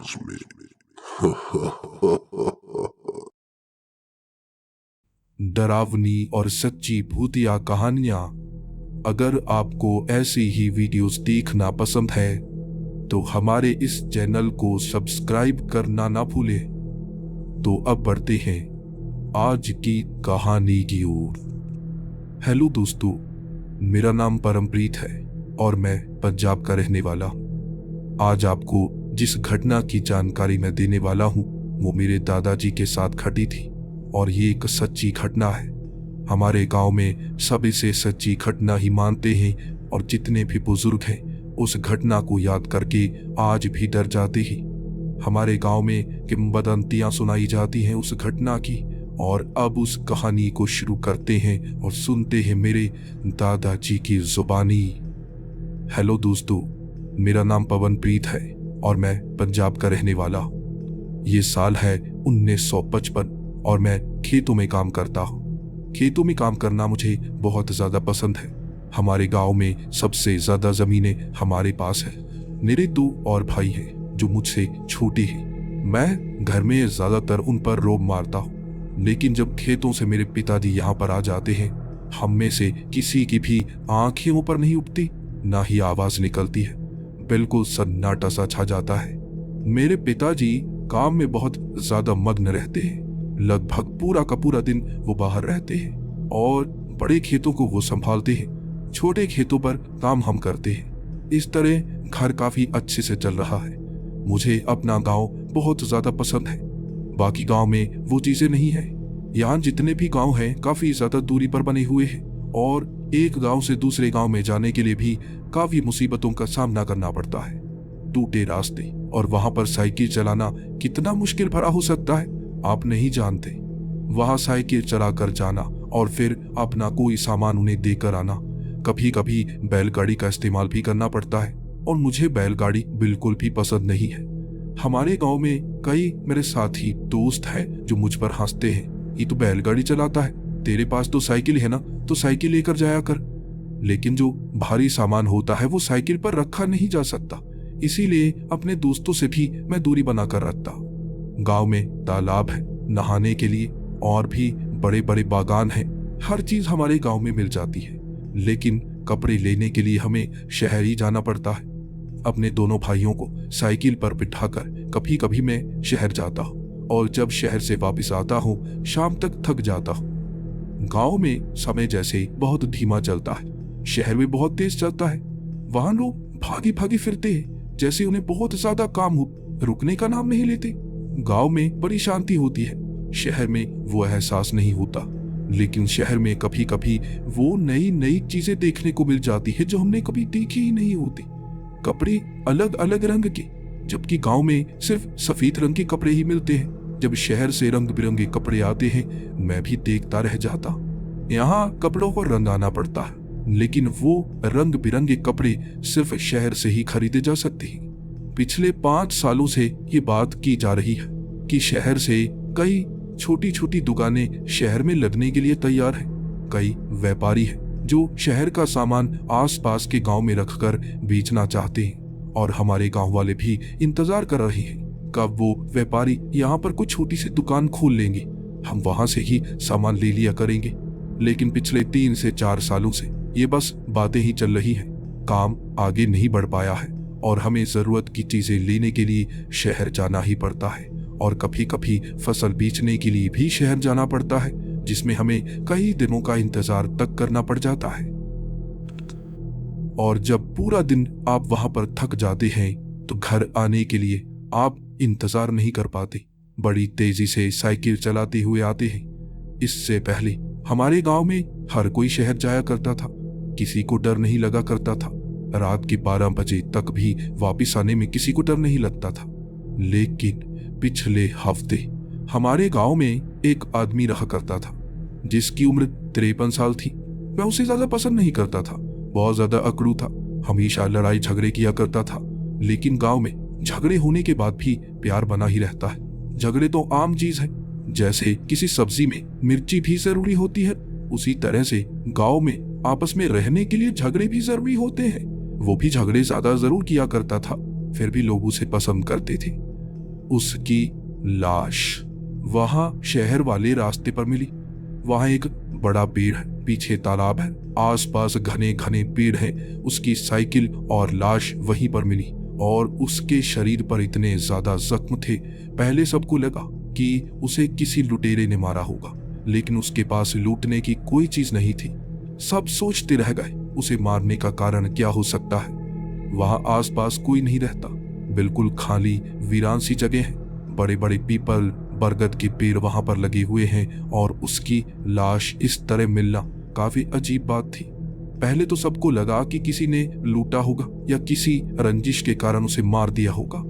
आवाज में। डरावनी और सच्ची भूतिया कहानियां। अगर आपको ऐसी ही वीडियोस देखना पसंद है तो हमारे इस चैनल को सब्सक्राइब करना ना भूलें। तो अब बढ़ते हैं आज की कहानी की ओर। हेलो दोस्तों, मेरा नाम परमप्रीत है और मैं पंजाब का रहने वाला हूँ। आज आपको जिस घटना की जानकारी मैं देने वाला हूँ वो मेरे दादाजी के साथ घटी थी और ये एक सच्ची घटना है। हमारे गांव में सब इसे सच्ची घटना ही मानते हैं और जितने भी बुजुर्ग हैं उस घटना को याद करके आज भी डर जाते हैं। हमारे गांव में किंवदंतियां सुनाई जाती हैं उस घटना की। और अब उस कहानी को शुरू करते हैं और सुनते हैं मेरे दादाजी की जुबानी। हेलो दोस्तों, मेरा नाम पवनप्रीत है और मैं पंजाब का रहने वाला हूँ। ये साल है 1955 और मैं खेतों में काम करता हूँ। खेतों में काम करना मुझे बहुत ज्यादा पसंद है। हमारे गांव में सबसे ज्यादा जमीनें हमारे पास है। मेरे 2 और भाई हैं जो मुझसे छोटे हैं। मैं घर में ज्यादातर उन पर रोब मारता हूँ, लेकिन जब खेतों से मेरे पिताजी यहाँ पर आ जाते हैं हम में से किसी की भी आंखें ऊपर नहीं उठती, ना ही आवाज निकलती है। बिल्कुल सन्नाटा सा छा जाता है। मेरे पिताजी काम में बहुत ज्यादा मग्न रहते हैं। लगभग पूरा का पूरा दिन वो बाहर रहते हैं और बड़े खेतों को वो संभालते हैं। छोटे खेतों पर काम हम करते हैं। इस तरह घर काफी अच्छे से चल रहा है। मुझे अपना गांव बहुत ज्यादा पसंद है। बाकी गांव में वो चीजें नहीं है। यहाँ जितने भी गांव हैं काफी ज्यादा दूरी पर बने हुए हैं और एक गांव से दूसरे गांव में जाने के लिए भी काफी मुसीबतों का सामना करना पड़ता है। टूटे रास्ते और वहां पर साइकिल चलाना कितना मुश्किल भरा हो सकता है आप नहीं जानते। वहां साइकिल चला कर जाना और फिर अपना कोई सामान उन्हें देकर आना। कभी कभी बैलगाड़ी का इस्तेमाल भी करना पड़ता है और मुझे बैलगाड़ी बिल्कुल भी पसंद नहीं है। हमारे गांव में कई मेरे साथी दोस्त हैं जो मुझ पर हंसते हैं, ये तो बैलगाड़ी चलाता है, तेरे पास तो साइकिल है ना, तो साइकिल लेकर जाया कर। लेकिन जो भारी सामान होता है वो साइकिल पर रखा नहीं जा सकता, इसीलिए अपने दोस्तों से भी मैं दूरी बनाकर रखता। गांव में तालाब है नहाने के लिए और भी बड़े बड़े बागान हैं। हर चीज हमारे गांव में मिल जाती है, लेकिन कपड़े लेने के लिए हमें शहर ही जाना पड़ता है। अपने दोनों भाइयों को साइकिल पर बिठाकर कभी कभी मैं शहर जाता हूँ और जब शहर से वापस आता हूँ शाम तक थक जाता हूँ। गांव में समय जैसे बहुत धीमा चलता है, शहर में बहुत तेज चलता है। वहां लोग भागी भागी फिरते हैं जैसे उन्हें बहुत ज्यादा काम हो, रुकने का नाम नहीं लेते। गांव में बड़ी शांति होती है, शहर में वो एहसास नहीं होता। लेकिन शहर में कभी कभी वो नई नई चीजें देखने को मिल जाती है जो हमने कभी देखी ही नहीं होती। कपड़े अलग अलग रंग के, जबकि गांव में सिर्फ सफेद रंग के कपड़े ही मिलते हैं। जब शहर से रंग बिरंगे कपड़े आते हैं मैं भी देखता रह जाता। यहाँ कपड़ों को रंगाना पड़ता है, लेकिन वो रंग बिरंगे कपड़े सिर्फ शहर से ही खरीदे जा सकते हैं। पिछले 5 सालों से ये बात की जा रही है कि शहर से कई छोटी छोटी दुकानें शहर में लगने के लिए तैयार हैं। कई व्यापारी हैं जो शहर का सामान आसपास के गांव में रखकर बेचना चाहते हैं और हमारे गांव वाले भी इंतजार कर रहे हैं कब वो व्यापारी यहाँ पर कोई छोटी सी दुकान खोल लेंगे, हम वहां से ही सामान ले लिया करेंगे। लेकिन पिछले 3 से 4 सालों से ये बस बातें ही चल रही हैं, काम आगे नहीं बढ़ पाया है और हमें जरूरत की चीजें लेने के लिए शहर जाना ही पड़ता है। और कभी कभी फसल बेचने के लिए भी शहर जाना पड़ता है, जिसमें हमें कई दिनों का इंतजार तक करना पड़ जाता है। और जब पूरा दिन आप वहां पर थक जाते हैं तो घर आने के लिए आप इंतजार नहीं कर पाते, बड़ी तेजी से साइकिल चलाते हुए आते हैं। इससे पहले हमारे गांव में हर कोई शहर जाया करता था, किसी को डर नहीं लगा करता था। रात के 12 बजे तक भी वापस आने में किसी को डर नहीं लगता था। लेकिन पिछले हफ्ते हमारे गांव में एक आदमी रहा करता था जिसकी उम्र 53 साल थी। मैं उसे ज्यादा पसंद नहीं करता था, बहुत ज्यादा अकड़ू था, हमेशा लड़ाई झगड़े किया करता था। लेकिन गांव में झगड़े होने के बाद भी प्यार बना ही रहता है। झगड़े तो आम चीज है, जैसे किसी सब्जी में मिर्ची भी जरूरी होती है, उसी तरह से गांव में आपस में रहने के लिए झगड़े भी जरूरी होते हैं। वो भी झगड़े ज्यादा जरूर किया करता था, फिर भी लोग उसे पसंद करते थे। उसकी लाश वहां शहर वाले रास्ते पर मिली। वहां एक बड़ा पेड़ है, पीछे तालाब है, आसपास घने घने पेड़ हैं। उसकी साइकिल और लाश वहीं पर मिली और उसके शरीर पर इतने ज्यादा जख्म थे। पहले सबको लगा कि उसे किसी लुटेरे ने मारा होगा, लेकिन उसके पास लूटने की कोई चीज नहीं थी। सब सोचते रह गए उसे मारने का कारण क्या हो सकता है। वहां आसपास कोई नहीं रहता, बिल्कुल खाली वीरान सी जगह है। बड़े बड़े पीपल, बरगद के पेड़ वहां पर लगे हुए हैं और उसकी लाश इस तरह मिलना काफी अजीब बात थी। पहले तो सबको लगा कि किसी ने लूटा होगा या किसी रंजिश के कारण उसे मार दिया होगा,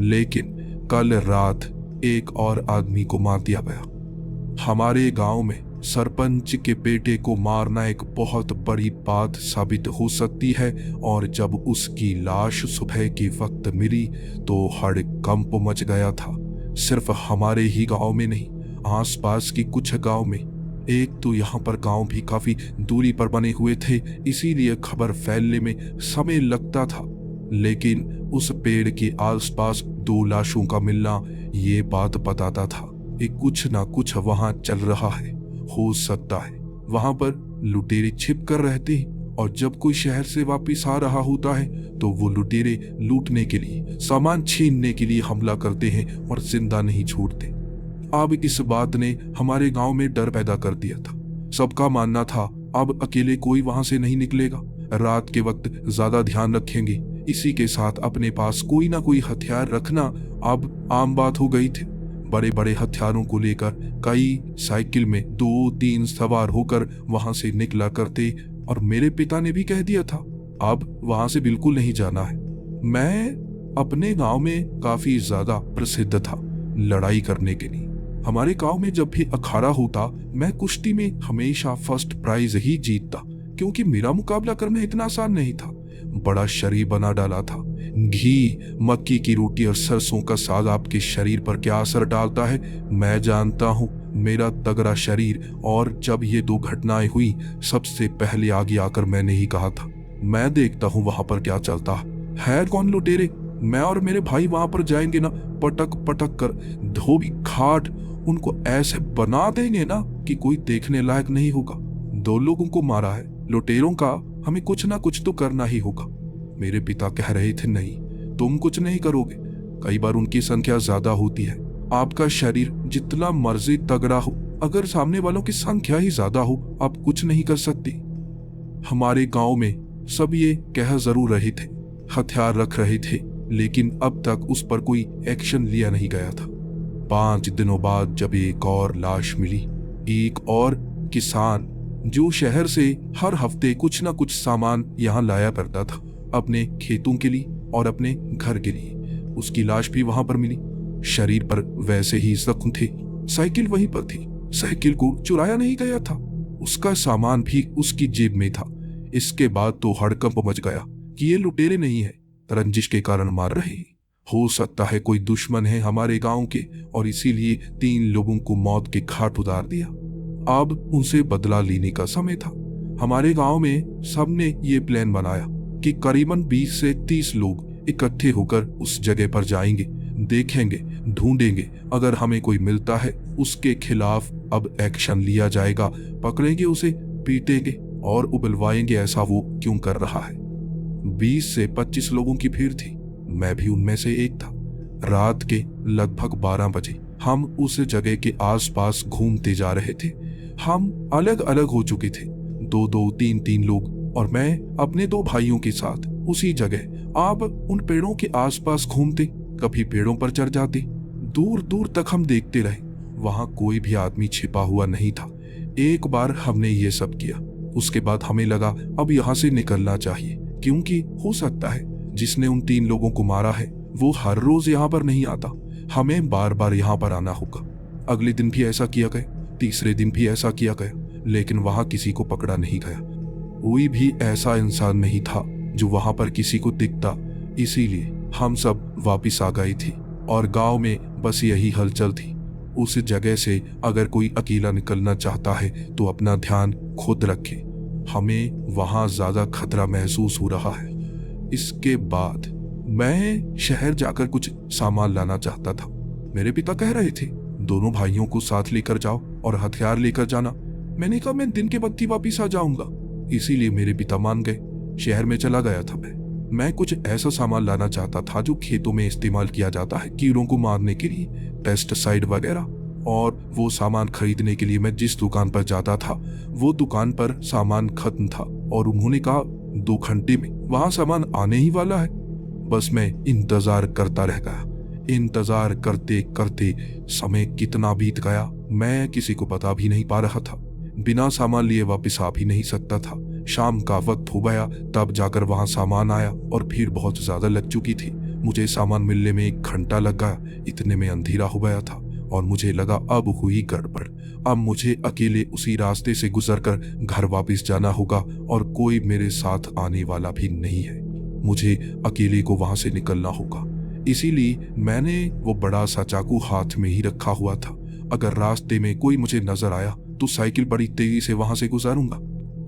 लेकिन कल रात एक और आदमी को मार दिया गया। हमारे गांव में सरपंच के बेटे को मारना एक बहुत बड़ी बात साबित हो सकती है, और जब उसकी लाश सुबह के वक्त मिली तो हड़कंप मच गया था। सिर्फ हमारे ही गांव में नहीं, आसपास की कुछ गांव में। एक तो यहाँ पर गांव भी काफी दूरी पर बने हुए थे, इसीलिए खबर फैलने में समय लगता था। लेकिन उस पेड़ के आसपास 2 लाशों का मिलना ये बात बताता था कि कुछ ना कुछ वहां चल रहा है। हो सकता है वहां पर लुटेरे छिप कर रहते हैं, और जब कोई शहर से वापस आ रहा होता है तो वो लुटेरे लूटने के लिए, सामान छीनने के लिए हमला करते हैं और जिंदा नहीं छोड़ते। अब इस बात ने हमारे गांव में डर पैदा कर दिया था। सबका मानना था अब अकेले कोई वहां से नहीं निकलेगा, रात के वक्त ज्यादा ध्यान रखेंगे। इसी के साथ अपने पास कोई ना कोई हथियार रखना अब आम बात हो गई थी। बड़े बड़े हथियारों को लेकर कई साइकिल में 2-3 सवार होकर वहां से निकला करते, और मेरे पिता ने भी कह दिया था अब वहां से बिल्कुल नहीं जाना है। मैं अपने गांव में काफी ज्यादा प्रसिद्ध था लड़ाई करने के लिए। हमारे गांव में जब भी अखाड़ा होता, मैं कुश्ती में हमेशा फर्स्ट प्राइज ही जीतता, क्योंकि मेरा मुकाबला करना इतना आसान नहीं था। बड़ा शरीर बना डाला था। घी, मक्की की रोटी और सरसों का साग आपके शरीर पर क्या असर डालता है मैं जानता हूँ। मेरा तगड़ा शरीर, और जब ये 2 घटनाएं हुई सबसे पहले आगे आकर मैंने ही कहा था मैं देखता हूँ वहां पर क्या चलता है। कौन लुटेरे? मैं और मेरे भाई वहां पर जाएंगे ना, पटक पटक कर धोबी घाट उनको ऐसे बना देंगे ना कि कोई देखने लायक नहीं होगा। 2 लोगों को मारा है, लुटेरों का हमें कुछ ना कुछ तो करना ही होगा। मेरे पिता कह रहे थे नहीं, तुम कुछ नहीं करोगे। कई बार उनकी संख्या ज्यादा होती है। आपका शरीर जितना मर्जी तगड़ा हो, अगर सामने वालों की संख्या ही ज्यादा हो, आप कुछ नहीं कर सकते। हमारे गांव में सब ये कह जरूर रहे थे, हथियार रख रहे थे, लेकिन अब तक उस पर कोई एक्शन लिया नहीं गया था। 5 दिनों बाद जब एक और लाश मिली, एक और किसान जो शहर से हर हफ्ते कुछ ना कुछ सामान यहाँ लाया करता था अपने खेतों के लिए और अपने घर के लिए, उसकी लाश भी वहां पर मिली। शरीर पर वैसे ही जख्म थे, साइकिल वहीं पर थी, साइकिल को चुराया नहीं गया था, उसका सामान भी उसकी जेब में था। इसके बाद तो हड़कंप मच गया कि ये लुटेरे नहीं है, रंजिश के कारण मार रहे हैं। हो सकता है कोई दुश्मन है हमारे गांव के, और इसीलिए 3 लोगों को मौत के घाट उतार दिया। अब उनसे बदला लेने का समय था। हमारे गांव में सबने ये प्लान बनाया कि करीबन 20 से 30 लोग इकट्ठे होकर उस जगह पर जाएंगे, देखेंगे, ढूंढेंगे, अगर हमें कोई मिलता है उसके खिलाफ अब एक्शन लिया जाएगा, पकड़ेंगे उसे, पीटेंगे और उबलवाएंगे ऐसा वो क्यों कर रहा है। 20 से 25 लोगों की भीड़ थी, मैं भी उनमें से एक था। रात के लगभग 12 बजे हम उस जगह के आसपास घूमते जा रहे थे। हम अलग अलग हो चुके थे, 2-2, 3-3 लोग, और मैं अपने 2 भाइयों के साथ उसी जगह आप उन पेड़ों के आसपास घूमते, कभी पेड़ों पर चढ़ जाते। दूर दूर तक हम देखते रहे, वहां कोई भी आदमी छिपा हुआ नहीं था। एक बार हमने ये सब किया, उसके बाद हमें लगा अब यहाँ से निकलना चाहिए, क्योंकि हो सकता है जिसने उन 3 लोगों को मारा है वो हर रोज यहाँ पर नहीं आता, हमें बार बार यहाँ पर आना होगा। अगले दिन भी ऐसा किया गया, तीसरे दिन भी ऐसा किया गया, लेकिन वहां किसी को पकड़ा नहीं गया। कोई भी ऐसा इंसान नहीं था जो वहां पर किसी को दिखता, इसीलिए हम सब वापिस आ गए थे और गांव में बस यही हलचल थी। उस जगह से अगर कोई अकेला निकलना चाहता है तो अपना ध्यान खुद रखे, हमें वहां ज्यादा खतरा महसूस हो रहा है। इसके बाद मैं शहर जाकर कुछ सामान लाना चाहता था। मेरे पिता कह रहे थे दोनों भाइयों को साथ लेकर जाओ और हथियार लेकर जाना। मैंने कहा मैं दिन के वक्त ही वापिस आ जाऊंगा। इसीलिए मेरे पिता मान गए। शहर में चला गया था मैं कुछ ऐसा सामान लाना चाहता था जो खेतों में इस्तेमाल किया जाता है कीड़ों को मारने के लिए, पेस्टिसाइड वगैरह। और वो सामान खरीदने के लिए मैं जिस दुकान पर जाता था वो दुकान पर सामान खत्म था और उन्होंने कहा 2 घंटे में वहां सामान आने ही वाला है। बस मैं इंतजार करता रह गया। इंतजार करते करते समय कितना बीत गया मैं किसी को बता भी नहीं पा रहा था। बिना सामान लिए वापस आ भी नहीं सकता था। शाम का वक्त हो गया तब जाकर वहां सामान आया और भीड़ बहुत ज्यादा लग चुकी थी। मुझे सामान मिलने में 1 घंटा लग गया। इतने में अंधेरा हो गया था और मुझे लगा अब हुई गड़बड़। अब मुझे अकेले उसी रास्ते से गुजरकर घर वापस जाना होगा और कोई मेरे साथ आने वाला भी नहीं है। मुझे अकेले को वहां से निकलना होगा। इसीलिए मैंने वो बड़ा सा चाकू हाथ में ही रखा हुआ था। अगर रास्ते में कोई मुझे नजर आया तो साइकिल बड़ी तेजी से वहां से गुजारूंगा।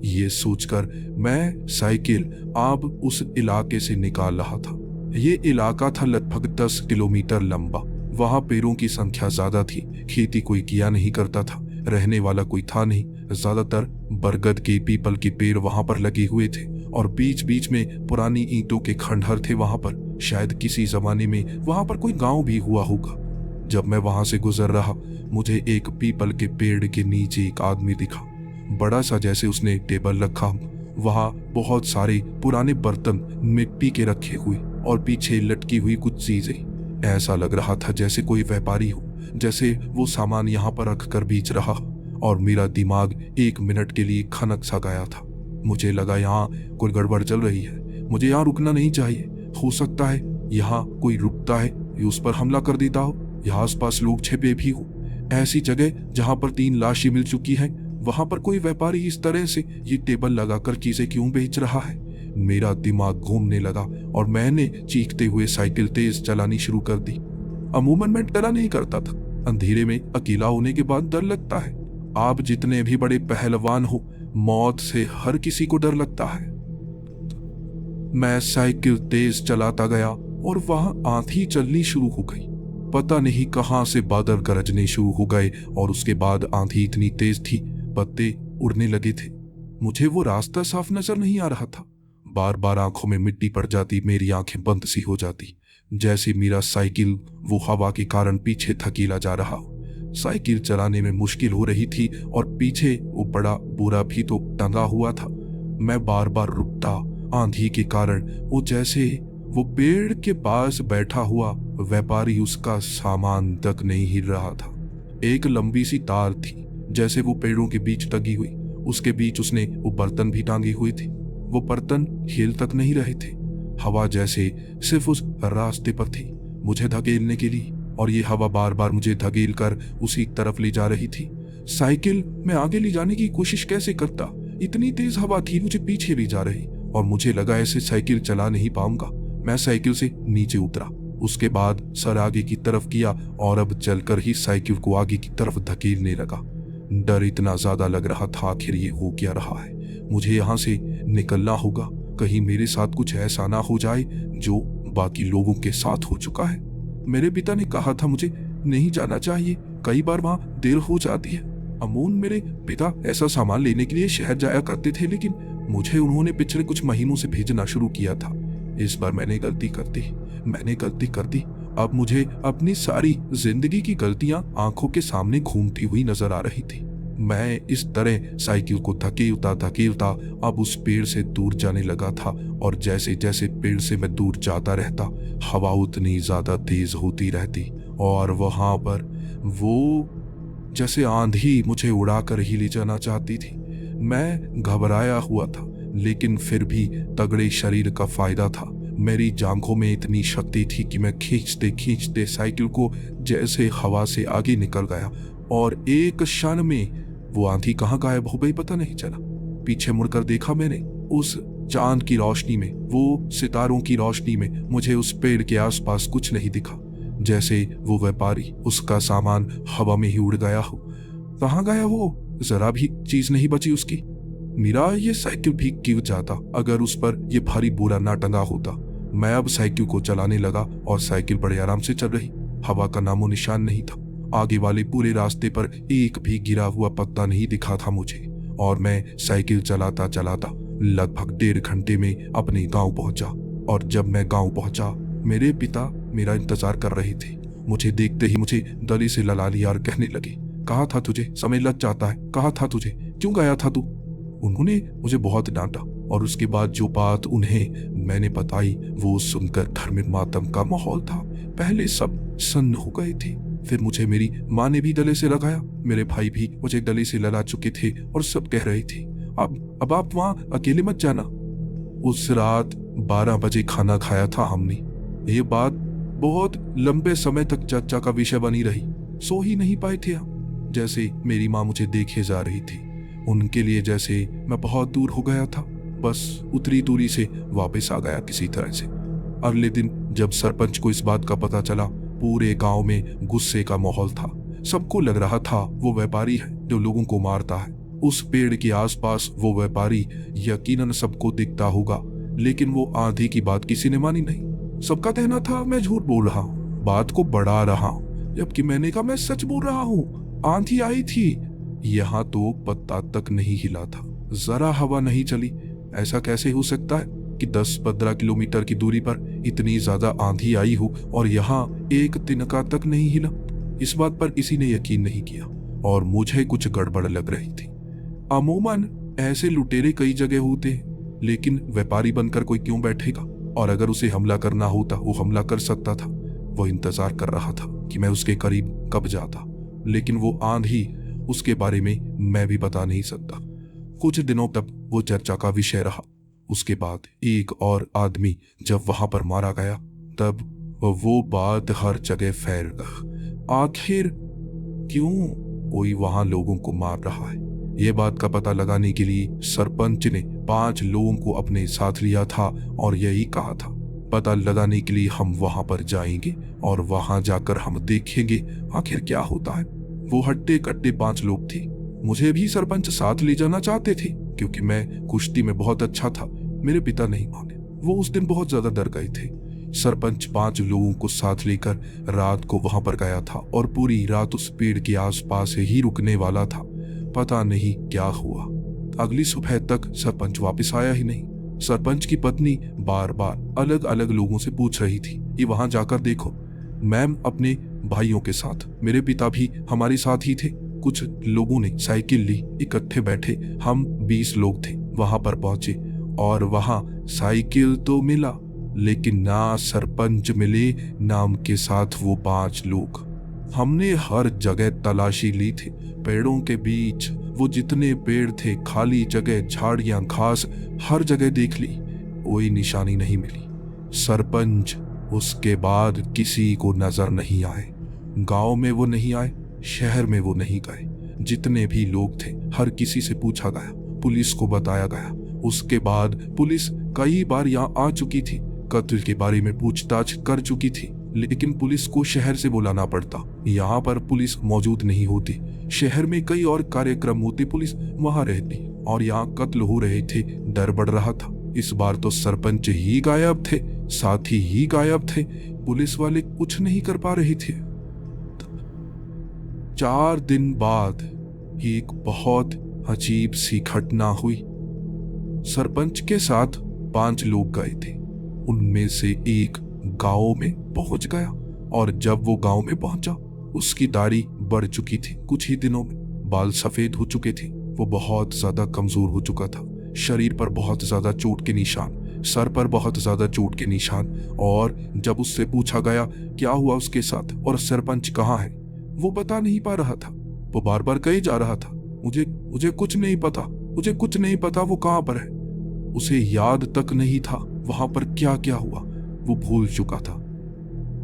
ये सोचकर मैं साइकिल अब उस इलाके से निकाल रहा था। ये इलाका था लगभग 10 किलोमीटर लंबा। वहां पेड़ों की संख्या ज्यादा थी। खेती कोई किया नहीं करता था, रहने वाला कोई था नहीं। ज्यादातर बरगद के पीपल के पेड़ वहां पर लगे हुए थे और बीच बीच में पुरानी ईंटों के खंडहर थे वहां पर। शायद किसी जमाने में वहां पर कोई गांव भी हुआ होगा। जब मैं वहां से गुजर रहा मुझे एक पीपल के पेड़ के नीचे एक आदमी दिखा, बड़ा सा, जैसे उसने टेबल रखा। वहां बहुत सारे पुराने बर्तन मिट्टी के रखे हुए और पीछे लटकी हुई कुछ चीजें। ऐसा लग रहा था जैसे कोई व्यापारी हो, जैसे वो सामान यहाँ पर रख कर बेच रहा। और मेरा दिमाग 1 मिनट के लिए खनक सा गया था। मुझे लगा यहाँ कोई गड़बड़ चल रही है, मुझे यहाँ रुकना नहीं चाहिए। हो सकता है यहाँ कोई रुकता है ये उस पर हमला कर देता हो, यहाँ आसपास लोग छिपे भी हो। ऐसी जगह जहां पर 3 लाशें मिल चुकी हैं वहां पर कोई व्यापारी इस तरह से ये टेबल लगाकर चीजें क्यों बेच रहा है। मेरा दिमाग घूमने लगा और मैंने चीखते हुए साइकिल तेज चलानी शुरू कर दी। अमूमन मैं डरा नहीं करता था। अंधेरे में अकेला होने के बाद डर लगता है। आप जितने भी बड़े पहलवान हो, मौत से हर किसी को डर लगता है। मैं साइकिल तेज चलाता गया और वहां आंधी चलनी शुरू हो गई। पता नहीं कहां से बादल गरजने शुरू हो गए और उसके बाद आंधी इतनी तेज थी पत्ते उड़ने लगे थे। मुझे वो रास्ता साफ नजर नहीं आ रहा था। बार बार आंखों में मिट्टी पड़ जाती, मेरी आंखें बंद सी हो जाती, जैसे मेरा साइकिल वो हवा के कारण पीछे धकेला जा रहा हो। साइकिल चलाने में मुश्किल हो रही थी और पीछे वो बड़ा बुरा भी तो टंगा हुआ था। मैं बार बार रुकता। आंधी के कारण वो जैसे वो पेड़ के पास बैठा हुआ व्यापारी उसका सामान तक नहीं हिल रहा था। एक लंबी सी तार थी जैसे वो पेड़ों के बीच टंगी हुई, उसके बीच उसने वो बर्तन भी टांगे हुए थे। वो बर्तन हिल तक नहीं रहे थे। हवा जैसे सिर्फ उस रास्ते पर थी मुझे धकेलने के लिए, और ये हवा बार बार मुझे धकेल कर उसी तरफ ले जा रही थी। साइकिल में आगे ले जाने की कोशिश कैसे करता, इतनी तेज हवा थी मुझे पीछे ले जा रही और मुझे लगा ऐसे साइकिल चला नहीं पाऊंगा। मैं साइकिल से नीचे उतरा, उसके बाद सर आगे की तरफ किया और अब चलकर ही साइकिल को आगे की तरफ धकेलने लगा। डर इतना ज्यादा लग रहा था, आखिर ये हो क्या रहा है। मुझे यहाँ से निकलना होगा, कहीं मेरे साथ कुछ ऐसा ना हो जाए जो बाकी लोगों के साथ हो चुका है। मेरे पिता ने कहा था मुझे नहीं जाना चाहिए, कई बार वहां देर हो जाती है। अमून मेरे पिता ऐसा सामान लेने के लिए शहर जाया करते थे, लेकिन मुझे उन्होंने पिछले कुछ महीनों से भेजना शुरू किया था। इस बार मैंने गलती कर दी। अब मुझे अपनी सारी जिंदगी की गलतियां आंखों के सामने घूमती हुई नजर आ रही थी। मैं इस तरह साइकिल को धकेलता अब उस पेड़ से दूर जाने लगा था, और जैसे जैसे पेड़ से मैं दूर जाता रहता हवा उतनी ज्यादा तेज होती रहती, और वहां पर वो जैसे आंधी मुझे उड़ाकर ही ले जाना चाहती थी। मैं घबराया हुआ था, लेकिन फिर भी तगड़े शरीर का फायदा था। मेरी जांघों में इतनी शक्ति थी कि मैं खींचते साइकिल को जैसे हवा से आगे निकल गया, और एक क्षण में वो आंधी कहाँ गायब हो गई पता नहीं चला। पीछे मुड़कर देखा मैंने, उस चांद की रोशनी में, वो सितारों की रोशनी में मुझे उस पेड़ के आसपास कुछ नहीं दिखा। जैसे वो व्यापारी, उसका सामान हवा में ही उड़ गया हो। कहाँ गया वो, जरा भी चीज नहीं बची उसकी। मेरा ये साइकिल भी गिर जाता अगर उस पर यह भारी बोरा ना टंगा होता। मैं अब साइकिल को चलाने लगा और साइकिल बड़े आराम से चल रही। हवा का नामो निशान नहीं था। आगे वाले पूरे रास्ते पर एक भी गिरा हुआ पत्ता नहीं दिखा था मुझे, और मैं साइकिल चलाता चलाता लगभग 1.5 घंटे में अपने गांव पहुंचा। और जब मैं गांव पहुंचा, मेरे पिता मेरा इंतजार कर रहे थे। मुझे देखते ही मुझे गले से लगा लिया और कहने लगे, कहा था तुझे, समय लग जाता है, कहा था तुझे, क्यों गया था तू? उन्होंने मुझे बहुत डांटा, और उसके बाद जो बात उन्हें मैंने बताई वो सुनकर घर में मातम का माहौल था। पहले सब सन्न हो गए थे, फिर मुझे मेरी माँ ने भी गले से लगाया, मेरे भाई भी मुझे गले से लगा चुके थे और सब कह रहे थे, अब आप वहां अकेले मत जाना। उस रात 12 बजे खाना खाया था हमने। ये बात बहुत लंबे समय तक चर्चा का विषय बनी रही। सो ही नहीं पाए थे हम। जैसे मेरी माँ मुझे देखे जा रही थी, उनके लिए जैसे मैं बहुत दूर हो गया था। बस उतरी दूरी से वापस आ गया किसी तरह से। अगले दिन जब सरपंच को इस बात का पता चला, पूरे गांव में गुस्से का माहौल था। सबको लग रहा था वो व्यापारी है जो लोगों को मारता है। उस पेड़ के आसपास वो व्यापारी यकीनन सबको दिखता होगा, लेकिन वो आंधी की बात किसी ने मानी नहीं। सबका कहना था मैं झूठ बोल रहा हूँ, बात को बढ़ा रहा हूँ, जबकि मैंने कहा मैं सच बोल रहा हूँ। आंधी आई थी, यहाँ तो पत्ता तक नहीं हिला था, जरा हवा नहीं चली। ऐसा कैसे हो सकता है कि 10-15 किलोमीटर की दूरी पर इतनी ज्यादा आंधी आई हो और यहाँ एक तिनका तक नहीं हिला? इस बात पर किसी ने यकीन नहीं किया और मुझे कुछ गड़बड़ लग रही थी। अमूमन ऐसे लुटेरे कई जगह होते हैं, लेकिन व्यापारी बनकर कोई क्यों बैठेगा? और अगर उसे हमला करना होता वो हमला कर सकता था। वो इंतजार कर रहा था कि मैं उसके करीब कब जाता, लेकिन वो आंधी, उसके बारे में मैं भी बता नहीं सकता। कुछ दिनों तक वो चर्चा का विषय रहा। उसके बाद एक और आदमी जब वहां पर मारा गया, तब वो बात हर जगह फैल गई। आखिर क्यों कोई वहां लोगों को मार रहा है? ये बात का पता लगाने के लिए सरपंच ने 5 लोगों को अपने साथ लिया था और यही कहा था, पता लगाने के लिए हम वहां पर जाएंगे और वहां जाकर हम देखेंगे आखिर क्या होता है। वो हट्टे कट्टे 5 लोग थे। मुझे भी सरपंच साथ ले जाना चाहते थे क्योंकि मैं कुश्ती में बहुत अच्छा था। मेरे पिता नहीं माने, वो उस दिन बहुत ज्यादा डर गए थे। सरपंच 5 लोगों को साथ लेकर रात को वहां पर गया था और पूरी रात उस पेड़ के आसपास ही रुकने वाला था। पता नहीं क्या हुआ, अगली सुबह तक सरपंच वापस आया ही नहीं। सरपंच की पत्नी बार बार अलग अलग लोगों से पूछ रही थी कि वहां जाकर देखो। मैम अपने भाइयों के साथ, मेरे पिता भी हमारे साथ ही थे। कुछ लोगों ने साइकिल ली, इकट्ठे बैठे। हम 20 लोग थे, वहां पर पहुंचे और वहां साइकिल तो मिला, लेकिन ना सरपंच मिले ना उनके साथ वो 5 लोग। हमने हर जगह तलाशी ली थी, पेड़ों के बीच, वो जितने पेड़ थे, खाली जगह, झाड़ियां, घास, हर जगह देख ली, कोई निशानी नहीं मिली। सरपंच उसके बाद किसी को नजर नहीं आए। गांव में वो नहीं आए, शहर में वो नहीं गए। जितने भी लोग थे हर किसी से पूछा गया, पुलिस को बताया गया। उसके बाद पुलिस कई बार यहाँ आ चुकी थी, कत्ल के बारे में पूछताछ कर चुकी थी, लेकिन पुलिस को शहर से बुलाना पड़ता। यहाँ पर पुलिस मौजूद नहीं होती। शहर में कई और कार्यक्रम होते, पुलिस वहां रहती, और यहाँ कत्ल हो रहे थे, डर बढ़ रहा था। इस बार तो सरपंच ही गायब थे, साथी ही गायब थे, पुलिस वाले कुछ नहीं कर पा रहे थे। 4 दिन बाद एक बहुत अजीब सी घटना हुई। सरपंच के साथ 5 लोग गए थे, उनमें से एक गांव में पहुंच गया, और जब वो गांव में पहुंचा उसकी दाढ़ी बढ़ चुकी थी। कुछ ही दिनों में बाल सफेद हो चुके थे। वो बहुत ज्यादा कमजोर हो चुका था, शरीर पर बहुत ज्यादा चोट के निशान, सर पर बहुत ज्यादा चोट के निशान। और जब उससे पूछा गया क्या हुआ उसके साथ और सरपंच कहाँ है, वो बता नहीं पा रहा था। वो बार बार कही जा रहा था, मुझे कुछ नहीं पता, मुझे कुछ नहीं पता वो कहाँ पर है। उसे याद तक नहीं था वहां पर क्या क्या हुआ, वो भूल चुका था।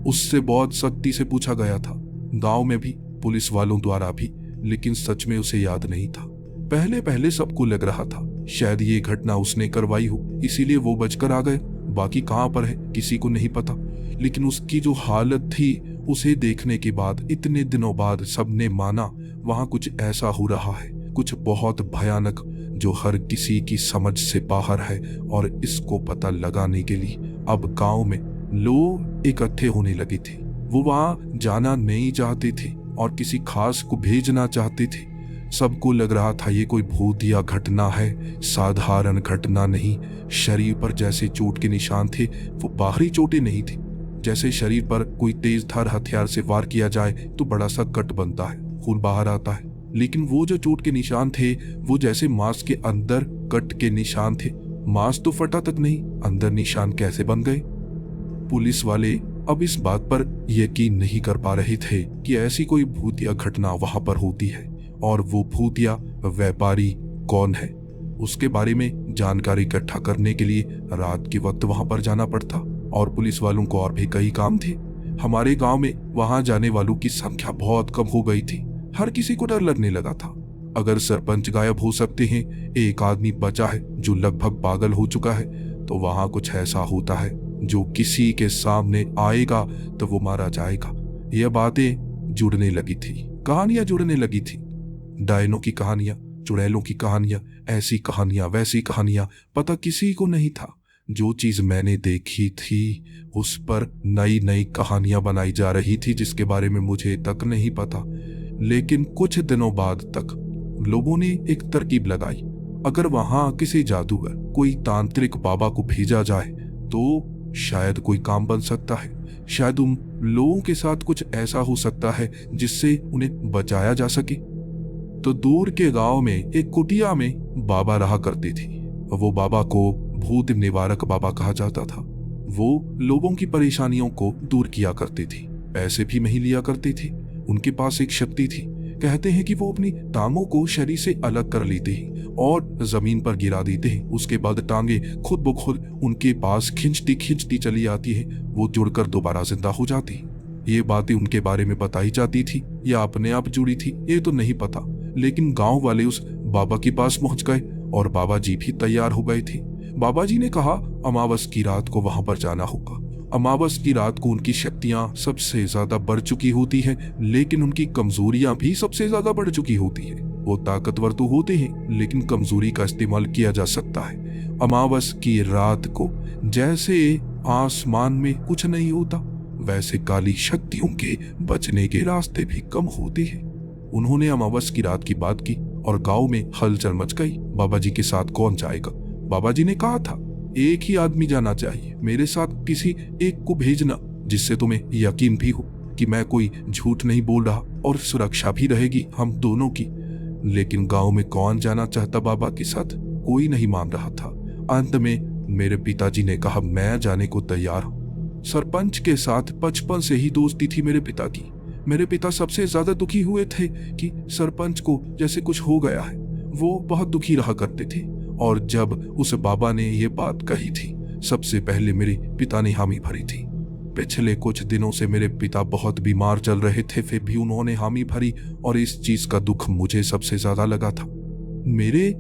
उससे बहुत सख्ती से पूछा गया था, गांव में भी, पुलिस वालों द्वारा भी, लेकिन सच में उसे याद नहीं था। पहले पहले सबको लग रहा था शायद ये घटना उसने करवाई हो, इसीलिए वो बचकर आ गए। बाकी कहाँ पर है किसी को नहीं पता, लेकिन उसकी जो हालत थी, उसे देखने के बाद इतने दिनों बाद सबने माना वहां कुछ ऐसा हो रहा है, कुछ बहुत भयानक, जो हर किसी की समझ से बाहर है। और इसको पता लगाने के लिए अब गांव में लोग इकट्ठे होने लगे थे। वो वहां जाना नहीं चाहते थे और किसी खास को भेजना चाहते थे। सबको लग रहा था ये कोई भूतिया घटना है, साधारण घटना नहीं। शरीर पर जैसे चोट के निशान थे वो बाहरी चोटें नहीं थी। जैसे शरीर पर कोई तेज धार हथियार से वार किया जाए तो बड़ा सा कट बनता है, खून बाहर आता है, लेकिन वो जो चोट के निशान थे वो जैसे मांस के अंदर कट के निशान थे। मांस तो फटा तक नहीं, अंदर निशान कैसे बन गए? पुलिस वाले अब इस बात पर यकीन नहीं कर पा रहे थे कि ऐसी कोई भूतिया घटना वहां पर होती है, और वो भूतिया व्यापारी कौन है। उसके बारे में जानकारी इकट्ठा करने के लिए रात के वक्त वहां पर जाना पड़ता, और पुलिस वालों को और भी कई काम थे। हमारे गांव में वहां जाने वालों की संख्या बहुत कम हो गई थी। हर किसी को डर लगने लगा था। अगर सरपंच गायब हो सकते हैं, एक आदमी बचा है जो लगभग पागल हो चुका है, तो वहां कुछ ऐसा होता है जो किसी के सामने आएगा तो वो मारा जाएगा। यह बातें जुड़ने लगी थी, कहानियां जुड़ने लगी थी। डायनों की कहानियां, चुड़ैलों की कहानियां, ऐसी कहानियां वैसी कहानियां, पता किसी को नहीं था। जो चीज मैंने देखी थी उस पर नई नई कहानियां बनाई जा रही थी जिसके बारे में मुझे तक नहीं पता। लेकिन कुछ दिनों बाद तक लोगों ने एक तरकीब लगाई। अगर वहां किसी जादूगर, कोई तांत्रिक बाबा को भेजा जाए तो शायद कोई काम बन सकता है। शायद उन लोगों के साथ कुछ ऐसा हो सकता है जिससे उन्हें बचाया जा सके। तो दूर के गांव में एक कुटिया में बाबा रहा करती थी। वो बाबा को भूत निवारक बाबा कहा जाता था। वो लोगों की परेशानियों को दूर किया करती थी, पैसे भी नहीं लिया करती थी। उनके पास एक शक्ति थी। कहते हैं कि वो अपनी टांगों को शरीर से अलग कर लेते हैं और जमीन पर गिरा देते हैं। उसके बाद टांगे खुद ब खुद उनके पास खिंचती खिंचती चली आती है। वो जुड़कर दोबारा जिंदा हो जाती। ये बातें उनके बारे में बताई जाती थी या अपने आप जुड़ी थी, ये तो नहीं पता। लेकिन गांव वाले उस बाबा के पास पहुंच गए और बाबा जी भी तैयार हो गए थे। बाबा जी ने कहा अमावस की रात को वहां पर जाना होगा। अमावस की रात को उनकी शक्तियां सबसे ज्यादा बढ़ चुकी होती है, लेकिन उनकी कमजोरियां भी सबसे ज्यादा बढ़ चुकी होती है। वो ताकतवर तो होते हैं लेकिन कमजोरी का इस्तेमाल किया जा सकता है। अमावस की रात को जैसे आसमान में कुछ नहीं होता, वैसे काली शक्तियों के बचने के रास्ते भी कम होते हैं। उन्होंने अमावस की रात की बात की और गांव में हलचल मच गई। बाबा जी के साथ कौन जाएगा? बाबा जी ने कहा था एक ही आदमी जाना चाहिए। मेरे साथ किसी एक को भेजना जिससे तुम्हें यकीन भी हो कि मैं कोई झूठ नहीं बोल रहा, और सुरक्षा भी रहेगी हम दोनों की। लेकिन गांव में कौन जाना चाहता बाबा के साथ? कोई नहीं मान रहा था। अंत में मेरे पिताजी ने कहा मैं जाने को तैयार हूं। सरपंच के साथ बचपन से ही दोस्ती थी मेरे पिता की। मेरे पिता सबसे ज्यादा दुखी हुए थे कि सरपंच को जैसे कुछ हो गया है। वो बहुत दुखी रहा करते थे, और जब उस बाबा ने ये बात कही थी सबसे पहले मेरे पिता ने हामी भरी थी। पिछले कुछ दिनों से मेरे पिता बहुत बीमार चल रहे थे, फिर भी उन्होंने हामी भरी, और इस चीज का दुख मुझे सबसे ज्यादा लगा था। मेरे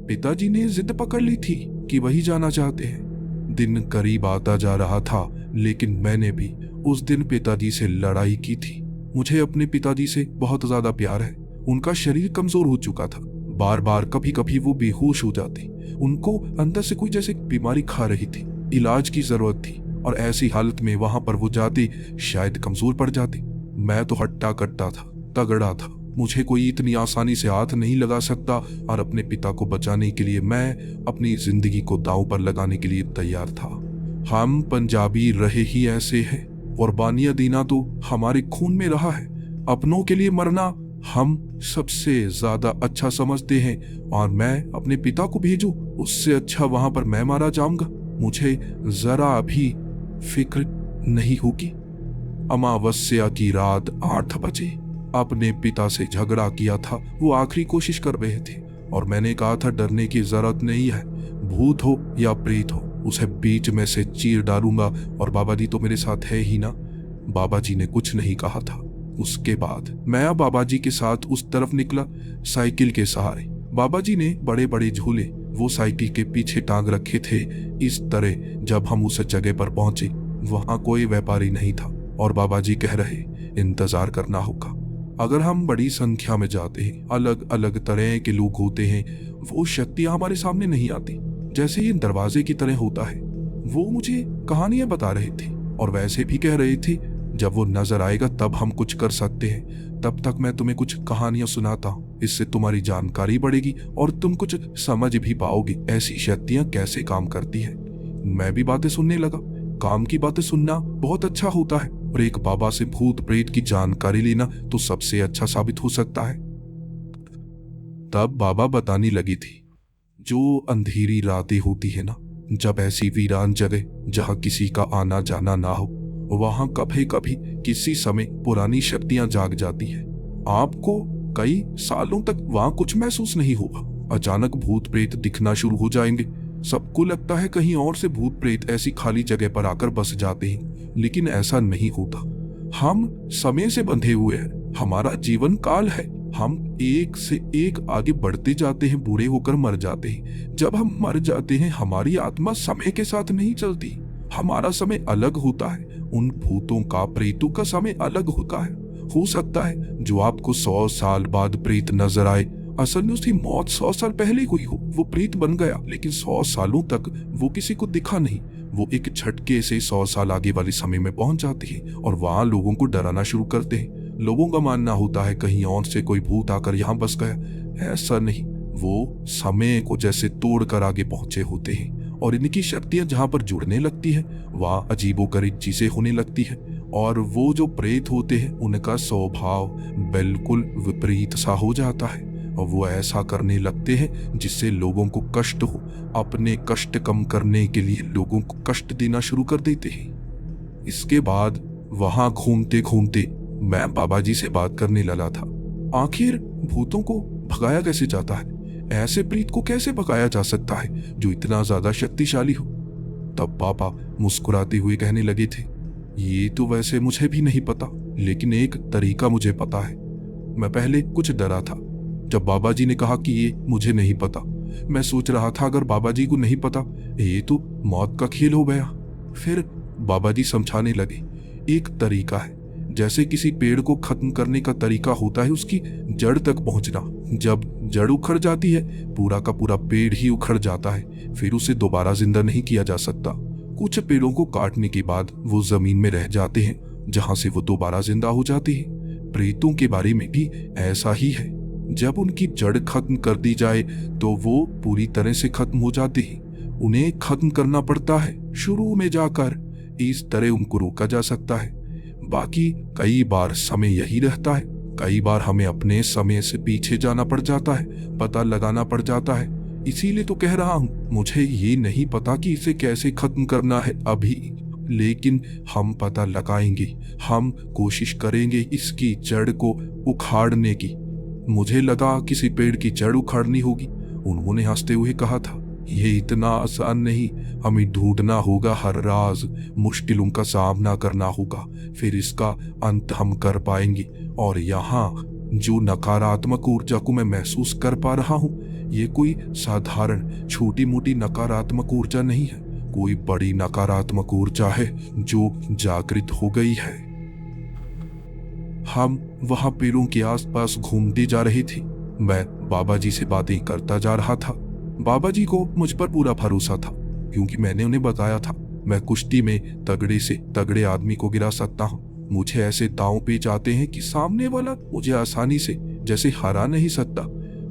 पिताजी ने जिद पकड़ ली थी कि वही जाना चाहते हैं। दिन करीब आता जा रहा था, लेकिन मैंने भी उस दिन पिताजी से लड़ाई की थी। मुझे अपने पिताजी से बहुत ज्यादा प्यार है। उनका शरीर कमजोर हो चुका था, बार बार कभी कभी वो बेहोश हो जाते। उनको अंदर से कोई जैसे बीमारी खा रही थी, इलाज की जरूरत थी, और ऐसी हालत में वहां पर वो जाते शायद कमजोर पड़ जाते। मैं तो हट्टा कट्टा था, तगड़ा था। मुझे कोई इतनी आसानी से हाथ नहीं लगा सकता, और अपने पिता को बचाने के लिए मैं अपनी जिंदगी को दांव पर लगाने के लिए तैयार था। हम पंजाबी रहे ही ऐसे हैं। कुर्बानियां देना तो हमारे खून में रहा है। अपनों के लिए मरना हम सबसे ज्यादा अच्छा समझते हैं, और मैं अपने पिता को भेजूं उससे अच्छा वहां पर मैं मारा जाऊंगा। मुझे जरा भी फिक्र नहीं होगी। अमावस्या की रात 8 बजे अपने पिता से झगड़ा किया था। वो आखिरी कोशिश कर रहे थे, और मैंने कहा था डरने की जरूरत नहीं है। भूत हो या प्रेत हो, उसे बीच में से चीर डालूंगा, और बाबा जी तो मेरे साथ है ही ना। बाबा जी ने कुछ नहीं कहा था। उसके बाद मैं बाबा जी के साथ उस तरफ निकला, साइकिल के सहारे। बाबा जी ने बड़े बड़े झूले वो साइकिल के पीछे टांग रखे थे। इस तरह जब हम उस जगह पर पहुंचे, वहां कोई व्यापारी नहीं था, और बाबा जी कह रहे इंतजार करना होगा। अगर हम बड़ी संख्या में जाते हैं, अलग अलग तरह के लोग होते हैं, वो शक्तियां हमारे सामने नहीं आती। जैसे ये दरवाजे की तरह होता है। वो मुझे कहानियां बता रहे थे, और वैसे भी कह रहे थे जब वो नजर आएगा तब हम कुछ कर सकते हैं। तब तक मैं तुम्हें कुछ कहानियां सुनाता हूँ, इससे तुम्हारी जानकारी बढ़ेगी और तुम कुछ समझ भी पाओगे ऐसी शक्तियां कैसे काम करती है। मैं भी बातें सुनने लगा। काम की बातें सुनना बहुत अच्छा होता है और एक बाबा से भूत प्रेत की जानकारी लेना तो सबसे अच्छा साबित हो सकता है। तब बाबा बताने लगी थी, जो अंधेरी रातें होती है ना, जब ऐसी वीरान जगह जहां किसी का आना जाना ना हो, वहां कभी कभी किसी समय पुरानी शक्तियां जाग जाती है। आपको कई सालों तक वहां कुछ महसूस नहीं होगा। अचानक भूत प्रेत दिखना शुरू हो जाएंगे। सबको लगता है कहीं और से भूत प्रेत ऐसी खाली जगह पर आकर बस जाते हैं, लेकिन ऐसा नहीं होता। हम समय से बंधे हुए हैं, हमारा जीवन काल है। हम एक से एक आगे बढ़ते जाते हैं, बूढ़े होकर मर जाते हैं। जब हम मर जाते हैं हमारी आत्मा समय के साथ नहीं चलती, हमारा समय अलग होता है। उन भूतों का, प्रेतों का समय अलग होता है। हो सकता है जो आपको 100 साल बाद प्रेत नजर आए, असल में उसकी मौत 100 साल पहले हुई हो। वो प्रेत बन गया, लेकिन 100 सालों तक वो किसी को दिखा नहीं। वो एक झटके से 100 साल आगे वाले समय में पहुंच जाती है और वहां लोगों को डराना शुरू करते हैं। लोगों का मानना होता है कहीं और से कोई भूत आकर यहाँ बस गया। ऐसा नहीं, वो समय को जैसे तोड़कर आगे पहुंचे होते हैं और इनकी शक्तियां जहां पर जुड़ने लगती है वहां अजीबोगरीब चीजें होने लगती है। और वो जो प्रेत होते हैं उनका स्वभाव बिल्कुल विपरीत सा हो जाता है और वो ऐसा करने लगते हैं जिससे लोगों को कष्ट हो। अपने कष्ट कम करने के लिए लोगों को कष्ट देना शुरू कर देते हैं। इसके बाद वहां घूमते घूमते मैं बाबा जी से बात करने लगा था। आखिर भूतों को भगाया कैसे जाता है? ऐसे प्रेत को कैसे भगाया जा सकता है जो इतना ज्यादा शक्तिशाली हो? तब पापा मुस्कुराते हुए कहने लगे थे, ये तो वैसे मुझे भी नहीं पता, लेकिन एक तरीका मुझे पता है। मैं पहले कुछ डरा था जब बाबा जी ने कहा कि ये मुझे नहीं पता। मैं सोच रहा था अगर बाबा जी को नहीं पता ये तो मौत का खेल हो गया। फिर बाबा जी समझाने लगे, एक तरीका है, जैसे किसी पेड़ को खत्म करने का तरीका होता है उसकी जड़ तक पहुंचना। जब जड़ उखड़ जाती है पूरा का पूरा पेड़ ही उखड़ जाता है, फिर उसे दोबारा जिंदा नहीं किया जा सकता। कुछ पेड़ों को काटने के बाद वो जमीन में रह जाते हैं जहां से वो दोबारा जिंदा हो जाते हैं। प्रेतों के बारे में भी ऐसा ही है, जब उनकी जड़ खत्म कर दी जाए तो वो पूरी तरह से खत्म हो जाते हैं। उन्हें खत्म करना पड़ता है शुरू में जाकर, इस तरह उनको रोका जा सकता है। बाकी कई बार समय यही रहता है, कई बार हमें अपने समय से पीछे जाना पड़ जाता है, पता लगाना पड़ जाता है। इसीलिए तो कह रहा हूं, मुझे ये नहीं पता कि इसे कैसे खत्म करना है अभी, लेकिन हम पता लगाएंगे। हम कोशिश करेंगे इसकी जड़ को उखाड़ने की। मुझे लगा किसी पेड़ की जड़ उखाड़नी होगी। उन्होंने हंसते हुए कहा था, ये इतना आसान नहीं, हमें ढूंढना होगा हर राज, मुश्किलों का सामना करना होगा, फिर इसका अंत हम कर पाएंगे। और यहाँ जो नकारात्मक ऊर्जा को मैं महसूस कर पा रहा हूँ, ये कोई साधारण छोटी मोटी नकारात्मक ऊर्जा नहीं है, कोई बड़ी नकारात्मक ऊर्जा है जो जागृत हो गई है। हम वहां पेड़ों के आसपास घूमते जा रहे थे। मैं बाबा जी से बातें करता जा रहा था। बाबा जी को मुझ पर पूरा भरोसा था, क्योंकि मैंने उन्हें बताया था मैं कुश्ती में तगड़े से तगड़े आदमी को गिरा सकता हूँ। मुझे ऐसे दांव पेच आते हैं कि सामने वाला मुझे आसानी से जैसे हरा नहीं सकता।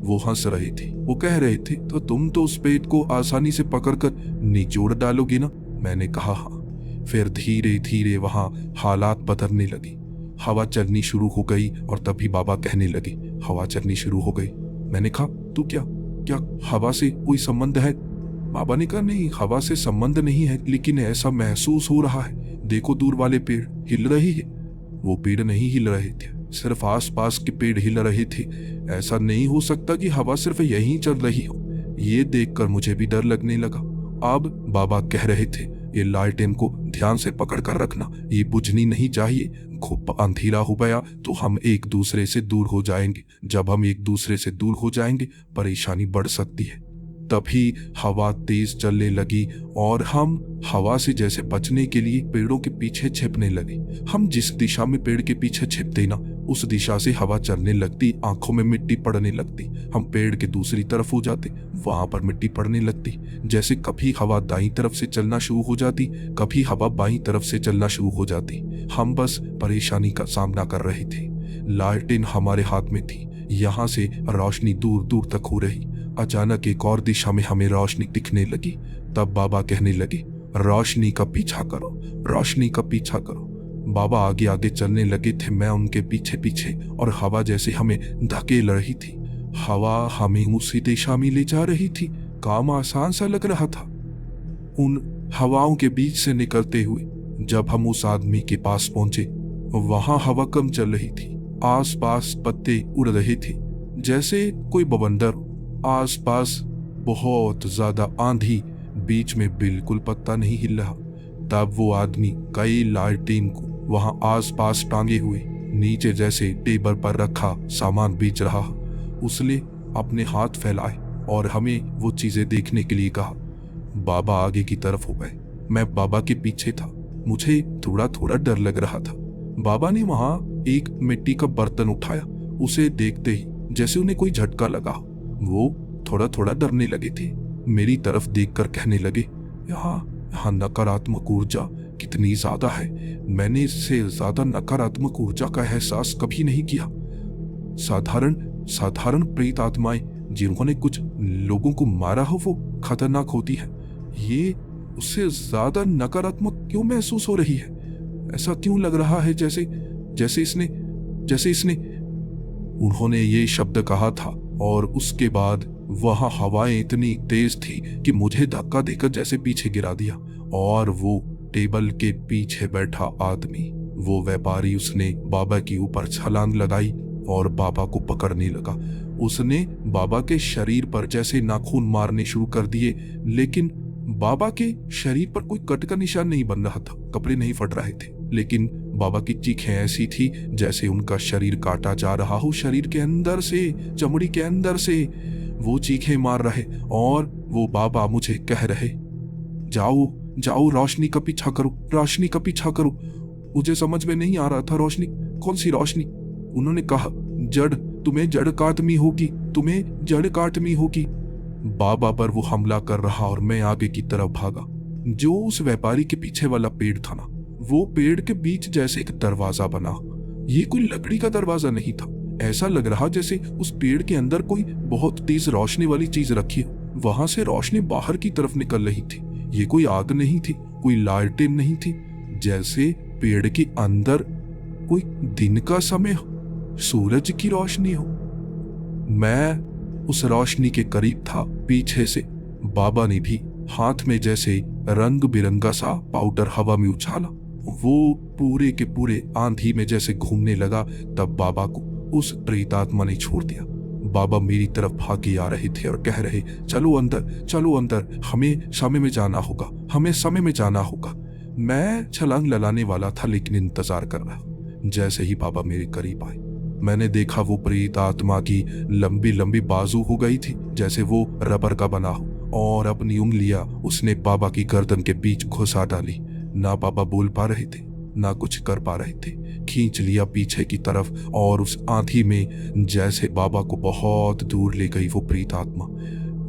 वो हंस रहे थे, वो कह रहे थे, तो तुम तो उस पेट को आसानी से पकड़कर निचोड़ डालोगे ना? मैंने कहा हाँ। फिर धीरे धीरे वहां हालात बदलने लगे। हवा चलनी शुरू हो गई और तभी बाबा कहने लगे, हवा चलनी शुरू हो गई। मैंने कहा, तू क्या हवा से कोई संबंध है? बाबा ने कहा, नहीं, हवा से संबंध नहीं है, लेकिन ऐसा महसूस हो रहा है। देखो दूर वाले पेड़ हिल रहे हैं। वो पेड़ नहीं हिल रहे थे, सिर्फ आसपास के पेड़ हिल रहे थे। ऐसा नहीं हो सकता कि हवा सिर्फ यहीं चल रही हो। ये देखकर मुझे भी डर लगने लगा। अब बाबा कह रहे थे, ये लालटेन को ध्यान से पकड़ कर रखना, ये बुझनी नहीं चाहिए। खूब अंधेरा हो गया तो हम एक दूसरे से दूर हो जाएंगे। जब हम एक दूसरे से दूर हो जाएंगे परेशानी बढ़ सकती है। तभी हवा तेज चलने लगी और हम हवा से जैसे बचने के लिए पेड़ों के पीछे छिपने लगे। हम जिस दिशा में पेड़ के पीछे छिपते ना, उस दिशा से हवा चलने लगती, आंखों में मिट्टी पड़ने लगती। हम पेड़ के दूसरी तरफ हो जाते, वहां पर मिट्टी पड़ने लगती। जैसे कभी हवा दाईं तरफ से चलना शुरू हो जाती, कभी हवा बाईं तरफ से चलना शुरू हो जाती। हम बस परेशानी का सामना कर रहे थे। लालटेन हमारे हाथ में थी, यहाँ से रोशनी दूर दूर तक हो रही। अचानक एक और दिशा में हमें रोशनी दिखने लगी। तब बाबा कहने लगे, रोशनी का पीछा करो, रोशनी का पीछा करो। बाबा आगे आगे चलने लगे थे, मैं उनके पीछे पीछे, और हवा जैसे हमें धकेल रही थी। हवा हमें उसी दिशा में ले जा रही थी। काम आसान सा लग रहा था। उन हवाओं के बीच से निकलते हुए जब हम उस आदमी के पास पहुंचे, वहां हवा कम चल रही थी। आसपास पत्ते उड़ रहे थे जैसे कोई बवंडर। आसपास बहुत ज्यादा आंधी, बीच में बिल्कुल पत्ता नहीं हिल रहा। तब वो आदमी कई लालटेन को वहां आसपास टांगे हुए नीचे जैसे टेबल पर रखा सामान बेच रहा। उसने अपने हाथ फैलाए और हमें वो चीजें देखने के लिए कहा। बाबा आगे की तरफ हो गए, मैं बाबा के पीछे था। मुझे थोड़ा थोड़ा डर लग रहा था। बाबा ने वहां एक मिट्टी का बर्तन उठाया। उसे देखते ही जैसे उन्हें कोई झटका लगा, वो थोड़ा थोड़ा डरने लगे थे। मेरी तरफ देखकर कहने लगे, यहाँ नकारात्मक ऊर्जा कितनी ज्यादा है। मैंने इससे ज्यादा नकारात्मक ऊर्जा का एहसास कभी नहीं किया। साधारण प्रेत आत्माएं जिन्होंने कुछ लोगों को मारा हो वो खतरनाक होती है। ये उससे ज्यादा नकारात्मक क्यों महसूस हो रही है? ऐसा क्यों लग रहा है जैसे इसने उन्होंने ये शब्द कहा था, और उसके बाद वहां हवाएं इतनी तेज थी कि मुझे धक्का देकर जैसे पीछे गिरा दिया। और वो टेबल के पीछे बैठा आदमी, वो व्यापारी, उसने बाबा के ऊपर छलांग लगाई और बाबा को पकड़ने लगा। उसने बाबा के शरीर पर जैसे नाखून मारने शुरू कर दिए, लेकिन बाबा के शरीर पर कोई कट का निशान नहीं बन रहा था, कपड़े नहीं फट रहे थे। लेकिन बाबा की चीखें ऐसी थी जैसे उनका शरीर काटा जा रहा हो। शरीर के अंदर से, चमड़ी के अंदर से वो चीखें मार रहे, और वो बाबा मुझे कह रहे, जाओ जाओ, रोशनी का पीछा करो, रोशनी का पीछा करो। मुझे समझ में नहीं आ रहा था, रोशनी कौन सी रोशनी? उन्होंने कहा, जड़, तुम्हें जड़ काटनी होगी, तुम्हें जड़ काटनी होगी। बाबा पर वो हमला कर रहा और मैं आगे की तरफ भागा। जो उस व्यापारी के पीछे वाला पेड़ था ना, वो पेड़ के बीच जैसे एक दरवाजा बना। ये कोई लकड़ी का दरवाजा नहीं था, ऐसा लग रहा जैसे उस पेड़ के अंदर कोई बहुत तेज रोशनी वाली चीज रखी हो। वहां से रोशनी बाहर की तरफ निकल रही थी। ये कोई आग नहीं थी, कोई लालटेन नहीं थी, जैसे पेड़ के अंदर कोई दिन का समय हो, सूरज की रोशनी हो। मैं उस रोशनी के करीब था। पीछे से बाबा ने भी हाथ में जैसे रंग बिरंगा सा पाउडर हवा में उछाला। वो पूरे के पूरे आंधी में जैसे घूमने लगा। तब बाबा को उस प्रेतात्मा ने छोड़ दिया। बाबा मेरी तरफ भागे आ रहे थे और कह रहे, चलो अंदर, चलो अंदर, हमें समय में जाना होगा, हमें समय में जाना होगा। मैं छलांग लगाने वाला था, लेकिन इंतजार कर रहा। जैसे ही बाबा मेरे करीब आए, मैंने देखा वो प्रेत आत्मा की लंबी लंबी बाजू हो गई थी, जैसे वो रबर का बना हो, और अपनी उंगलियां उसने बाबा की गर्दन के बीच घुसा डाली। ना बाबा बोल पा रहे थे, ना कुछ कर पा रहे थे। खींच लिया पीछे की तरफ, और उस आंधी में जैसे बाबा को बहुत दूर ले गई वो प्रेत आत्मा।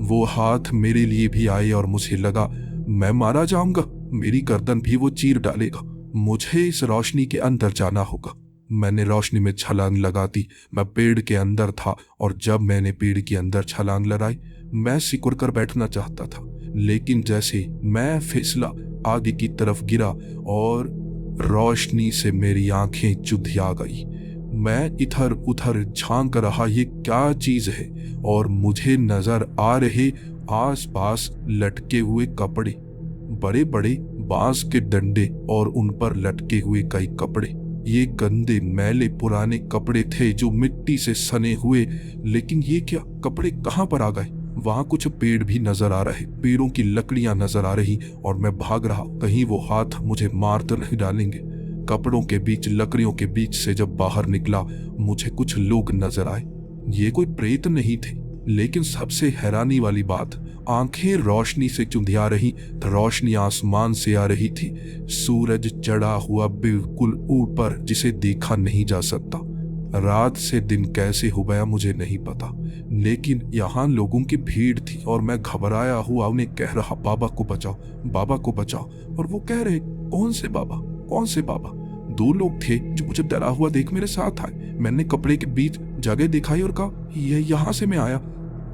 वो हाथ मेरे लिए भी आए और मुझे लगा मैं मारा जाऊंगा, मेरी गर्दन भी वो चीर डालेगा। मुझे इस रोशनी के अंदर जाना होगा। मैंने रोशनी में छलांग लगा दी। मैं पेड़ के अंदर था, और जब मैंने पेड़ के अंदर छलांग लगाई, मैं सिकुड़ कर बैठना चाहता था, लेकिन जैसे मैं फिसला, आगे की तरफ गिरा और रोशनी से मेरी आंखें चुधिया गई। मैं इधर उधर झांक रहा, ये क्या चीज है? और मुझे नजर आ रहे आसपास लटके हुए कपड़े, बड़े बड़े बांस के डंडे, और उन पर लटके हुए कई कपड़े। ये गंदे मैले पुराने कपड़े थे जो मिट्टी से सने हुए। लेकिन ये क्या, कपड़े कहाँ पर आ गए? वहां कुछ पेड़ भी नजर आ रहे, पेड़ों की लकड़ियां नजर आ रही, और मैं भाग रहा, कहीं वो हाथ मुझे मार तो नहीं डालेंगे। कपड़ों के बीच, लकड़ियों के बीच से जब बाहर निकला, मुझे कुछ लोग नजर आए। ये कोई प्रेत नहीं थे, लेकिन सबसे हैरानी वाली बात, आंखें रोशनी से चुंधिया रही। रोशनी आसमान से आ रही थी, सूरज चढ़ा हुआ बिल्कुल ऊपर, जिसे देखा नहीं जा सकता। रात से दिन कैसे हो गया मुझे नहीं पता, लेकिन यहाँ लोगों की भीड़ थी और मैं घबराया हुआ उन्हें कह रहा, बाबा को बचाओ, बाबा को बचाओ। और वो कह रहे, कौन से बाबा, कौन से बाबा? 2 लोग थे जो मुझे डरा हुआ देख मेरे साथ आए। मैंने कपड़े के बीच जगह दिखाई और कहा, ये यहाँ से मैं आया।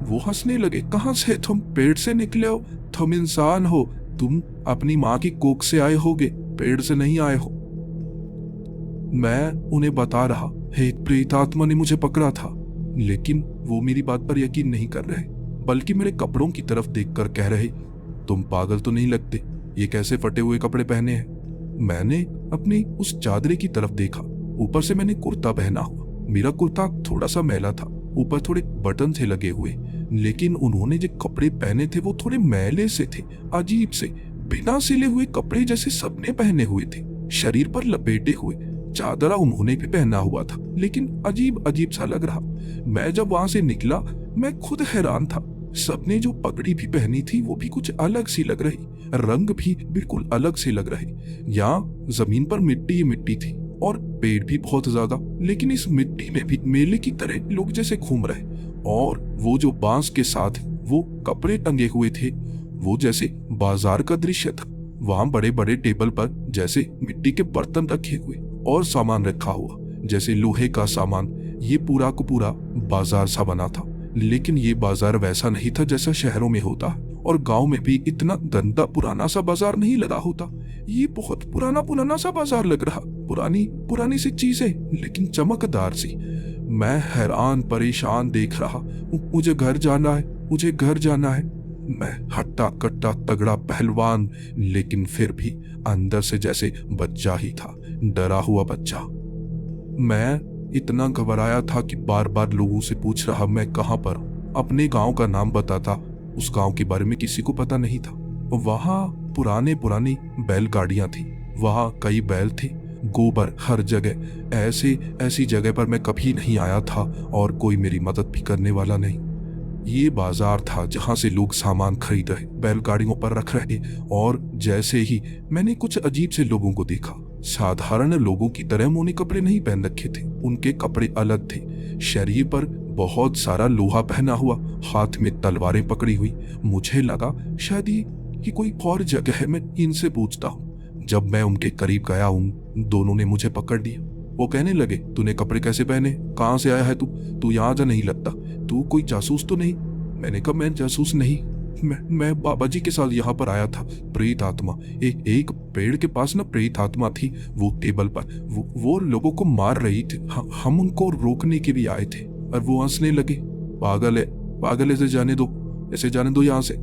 वो हंसने लगे, कहाँ से? तुम पेड़ से निकले हो, तुम इंसान हो, तुम अपनी माँ की कोख से आए होगे, पेड़ से नहीं आए हो। मैं उन्हें बता रहा, एक प्रेत आत्मा ने मुझे पकड़ा था, लेकिन वो मेरी बात पर यकीन नहीं कर रहे, बल्कि मेरे कपड़ों की तरफ देखकर कह रहे, तुम पागल तो नहीं लगते, ये कैसे फटे हुए कपड़े पहने हैं? मैंने अपनी उस चादरे की तरफ देखा। ऊपर से मैंने कुर्ता पहना हुआ। मेरा कुर्ता थोड़ा सा मैला था, ऊपर थोड़े बटन थे लगे हुए, लेकिन उन्होंने जो कपड़े पहने थे वो थोड़े मैले से थे, अजीब से, बिना सिले हुए कपड़े जैसे सबने पहने हुए थे, शरीर पर लपेटे हुए। चादरा उन्होंने भी पहना हुआ था, लेकिन अजीब अजीब सा लग रहा। मैं जब वहां से निकला, मैं खुद हैरान था। सबने जो पगड़ी भी पहनी थी वो भी कुछ अलग सी लग रही, रंग भी बिल्कुल अलग से लग रहे। यहाँ जमीन पर मिट्टी ही मिट्टी थी और पेड़ भी बहुत ज्यादा, लेकिन इस मिट्टी में भी मेले की तरह लोग जैसे घूम रहे। और वो जो बांस के साथ वो कपड़े टंगे हुए थे, वो जैसे बाजार का दृश्य था। वहां बड़े बड़े टेबल पर जैसे मिट्टी के बर्तन रखे हुए और सामान रखा हुआ, जैसे लोहे का सामान। ये पूरा को पूरा बाजार सा बना था, लेकिन ये बाजार वैसा नहीं था जैसा शहरों में होता है, और गांव में भी इतना गंदा पुराना सा बाजार नहीं लगा होता। ये बहुत पुराना पुराना सा बाजार लग रहा, पुरानी पुरानी सी चीजें, लेकिन चमकदार सी। मैं हैरान परेशान देख रहा। मुझे घर जाना है, मुझे घर जाना है। मैं हट्टा कट्टा तगड़ा पहलवान, लेकिन फिर भी अंदर से जैसे बच्चा ही था, डरा हुआ बच्चा। मैं इतना घबराया था कि बार बार लोगों से पूछ रहा, मैं कहाँ पर हूँ। अपने गांव का नाम बताता, उस गांव के बारे में किसी को पता नहीं था। वहां पुरानी बैलगाड़ियां थी, वहां कई बैल थे, गोबर हर जगह। ऐसी जगह पर मैं कभी नहीं आया था और कोई मेरी मदद भी करने वाला नहीं। ये बाजार था जहां से लोग सामान खरीद रहे, बैलगाड़ियों पर रख रहे। और जैसे ही मैंने कुछ अजीब से लोगों को देखा। साधारण लोगों की तरह उन्होंने कपड़े नहीं पहन रखे थे, उनके कपड़े अलग थे। शरीर पर बहुत सारा लोहा पहना हुआ, हाथ में तलवारें पकड़ी हुई। मुझे लगा शायद ये कोई और जगह है, मैं इनसे पूछता हूँ। जब मैं उनके करीब गया, उन दोनों ने मुझे पकड़ लिया। वो कहने लगे, तूने कपड़े कैसे पहने, कहाँ से आया है तू यहाँ जा नहीं लगता, तू कोई जासूस तो नहीं? मैंने कहा, मैं जासूस नहीं, मैं बाबा जी के साथ यहाँ पर आया था। प्रेत आत्मा, एक पेड़ के पास ना प्रेत आत्मा थी, वो टेबल पर वो लोगों को मार रही थी। हम उनको रोकने के भी आए थे। और वो हंसने लगे, पागल है, ऐसे जाने दो यहाँ से।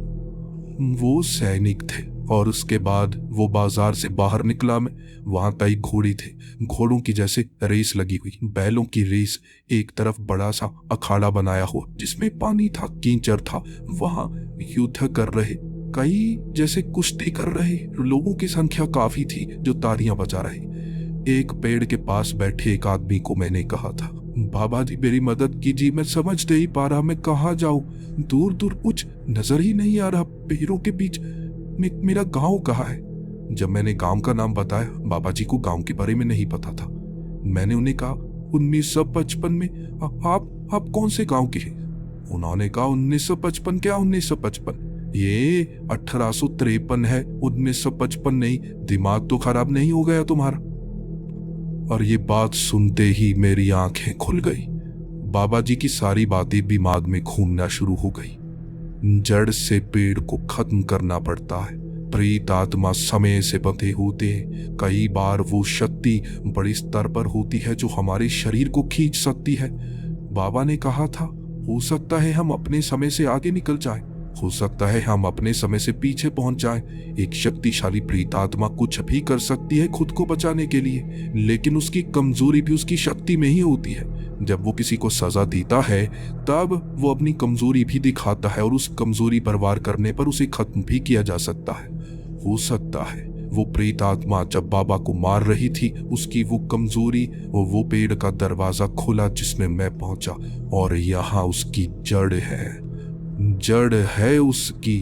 वो सैनिक थे। और उसके बाद वो बाजार से बाहर निकला मैं। वहां कई घोड़े थे, घोड़ों की जैसे रेस लगी हुई, बैलों की रेस। एक तरफ बड़ा सा अखाड़ा बनाया हुआ जिसमें पानी था, कीचड़ था। वहां युद्ध कर रहे, कई जैसे कुश्ती कर रहे लोगों की संख्या काफी थी जो तालियां बजा रहे। एक पेड़ के पास बैठे एक आदमी को मैंने कहा था, बाबा जी मेरी मदद कीजिए, मैं समझ नहीं पा रहा मैं कहाँ जाऊं। दूर दूर कुछ नजर ही नहीं आ रहा, पेड़ों के बीच मेरा गांव कहाँ है। जब मैंने गांव का नाम बताया, बाबा जी को गांव के बारे में नहीं पता था। मैंने उन्हें कहा, 1955 में आप कौन से गांव के हैं? उन्होंने कहा, 1955 क्या 1955, ये 1853 है, 1955 नहीं। दिमाग तो खराब नहीं हो गया तुम्हारा? और ये बात सुनते ही मेरी आंखें खुल गई। बाबा जी की सारी बातें दिमाग में घूमना शुरू हो गई। जड़ से पेड़ को खत्म करना पड़ता है। प्रेत आत्मा समय से बंधे होते हैं। कई बार वो शक्ति बड़ी स्तर पर होती है जो हमारे शरीर को खींच सकती है। बाबा ने कहा था, हो सकता है हम अपने समय से आगे निकल जाएं, हो सकता है हम अपने समय से पीछे पहुंच जाएं। एक शक्तिशाली प्रेत आत्मा कुछ भी कर सकती है खुद को बचाने के लिए, लेकिन उसकी कमजोरी भी उसकी शक्ति में ही होती है। जब वो किसी को सजा देता है तब वो अपनी कमजोरी भी दिखाता है, और उस कमजोरी पर वार करने पर उसे खत्म भी किया जा सकता है। हो सकता है वो प्रेत आत्मा जब बाबा को मार रही थी, उसकी वो कमजोरी, वो पेड़ का दरवाजा खुला जिसमें मैं पहुंचा, और यहाँ उसकी जड़ है उसकी।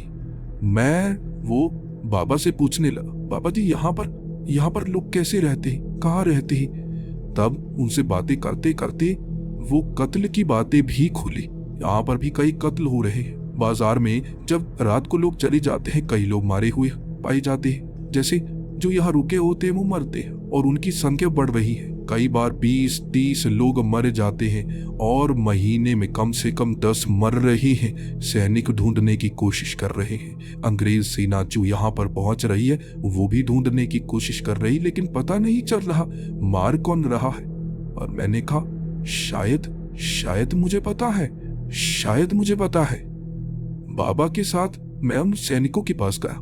मैं वो बाबा से पूछने लगा, बाबा जी यहाँ पर लोग कैसे रहते हैं, कहाँ रहते हैं? तब उनसे बातें करते करते वो कत्ल की बातें भी खुली। यहाँ पर भी कई कत्ल हो रहे हैं। बाजार में जब रात को लोग चले जाते हैं, कई लोग मारे हुए पाए जाते हैं। जैसे जो यहाँ रुके होते हैं वो मरते हैं और उनकी संख्या बढ़ रही है। कई बार 20-30 लोग मर जाते हैं और महीने में कम से कम 10 मर रहे हैं। सैनिक ढूंढने की कोशिश कर रहे हैं। अंग्रेज सेना जो यहाँ पर पहुंच रही है वो भी ढूंढने की कोशिश कर रही, लेकिन पता नहीं चल रहा मार कौन रहा है। और मैंने कहा शायद मुझे पता है, शायद मुझे पता है। बाबा के साथ मैं उन सैनिकों के पास गया।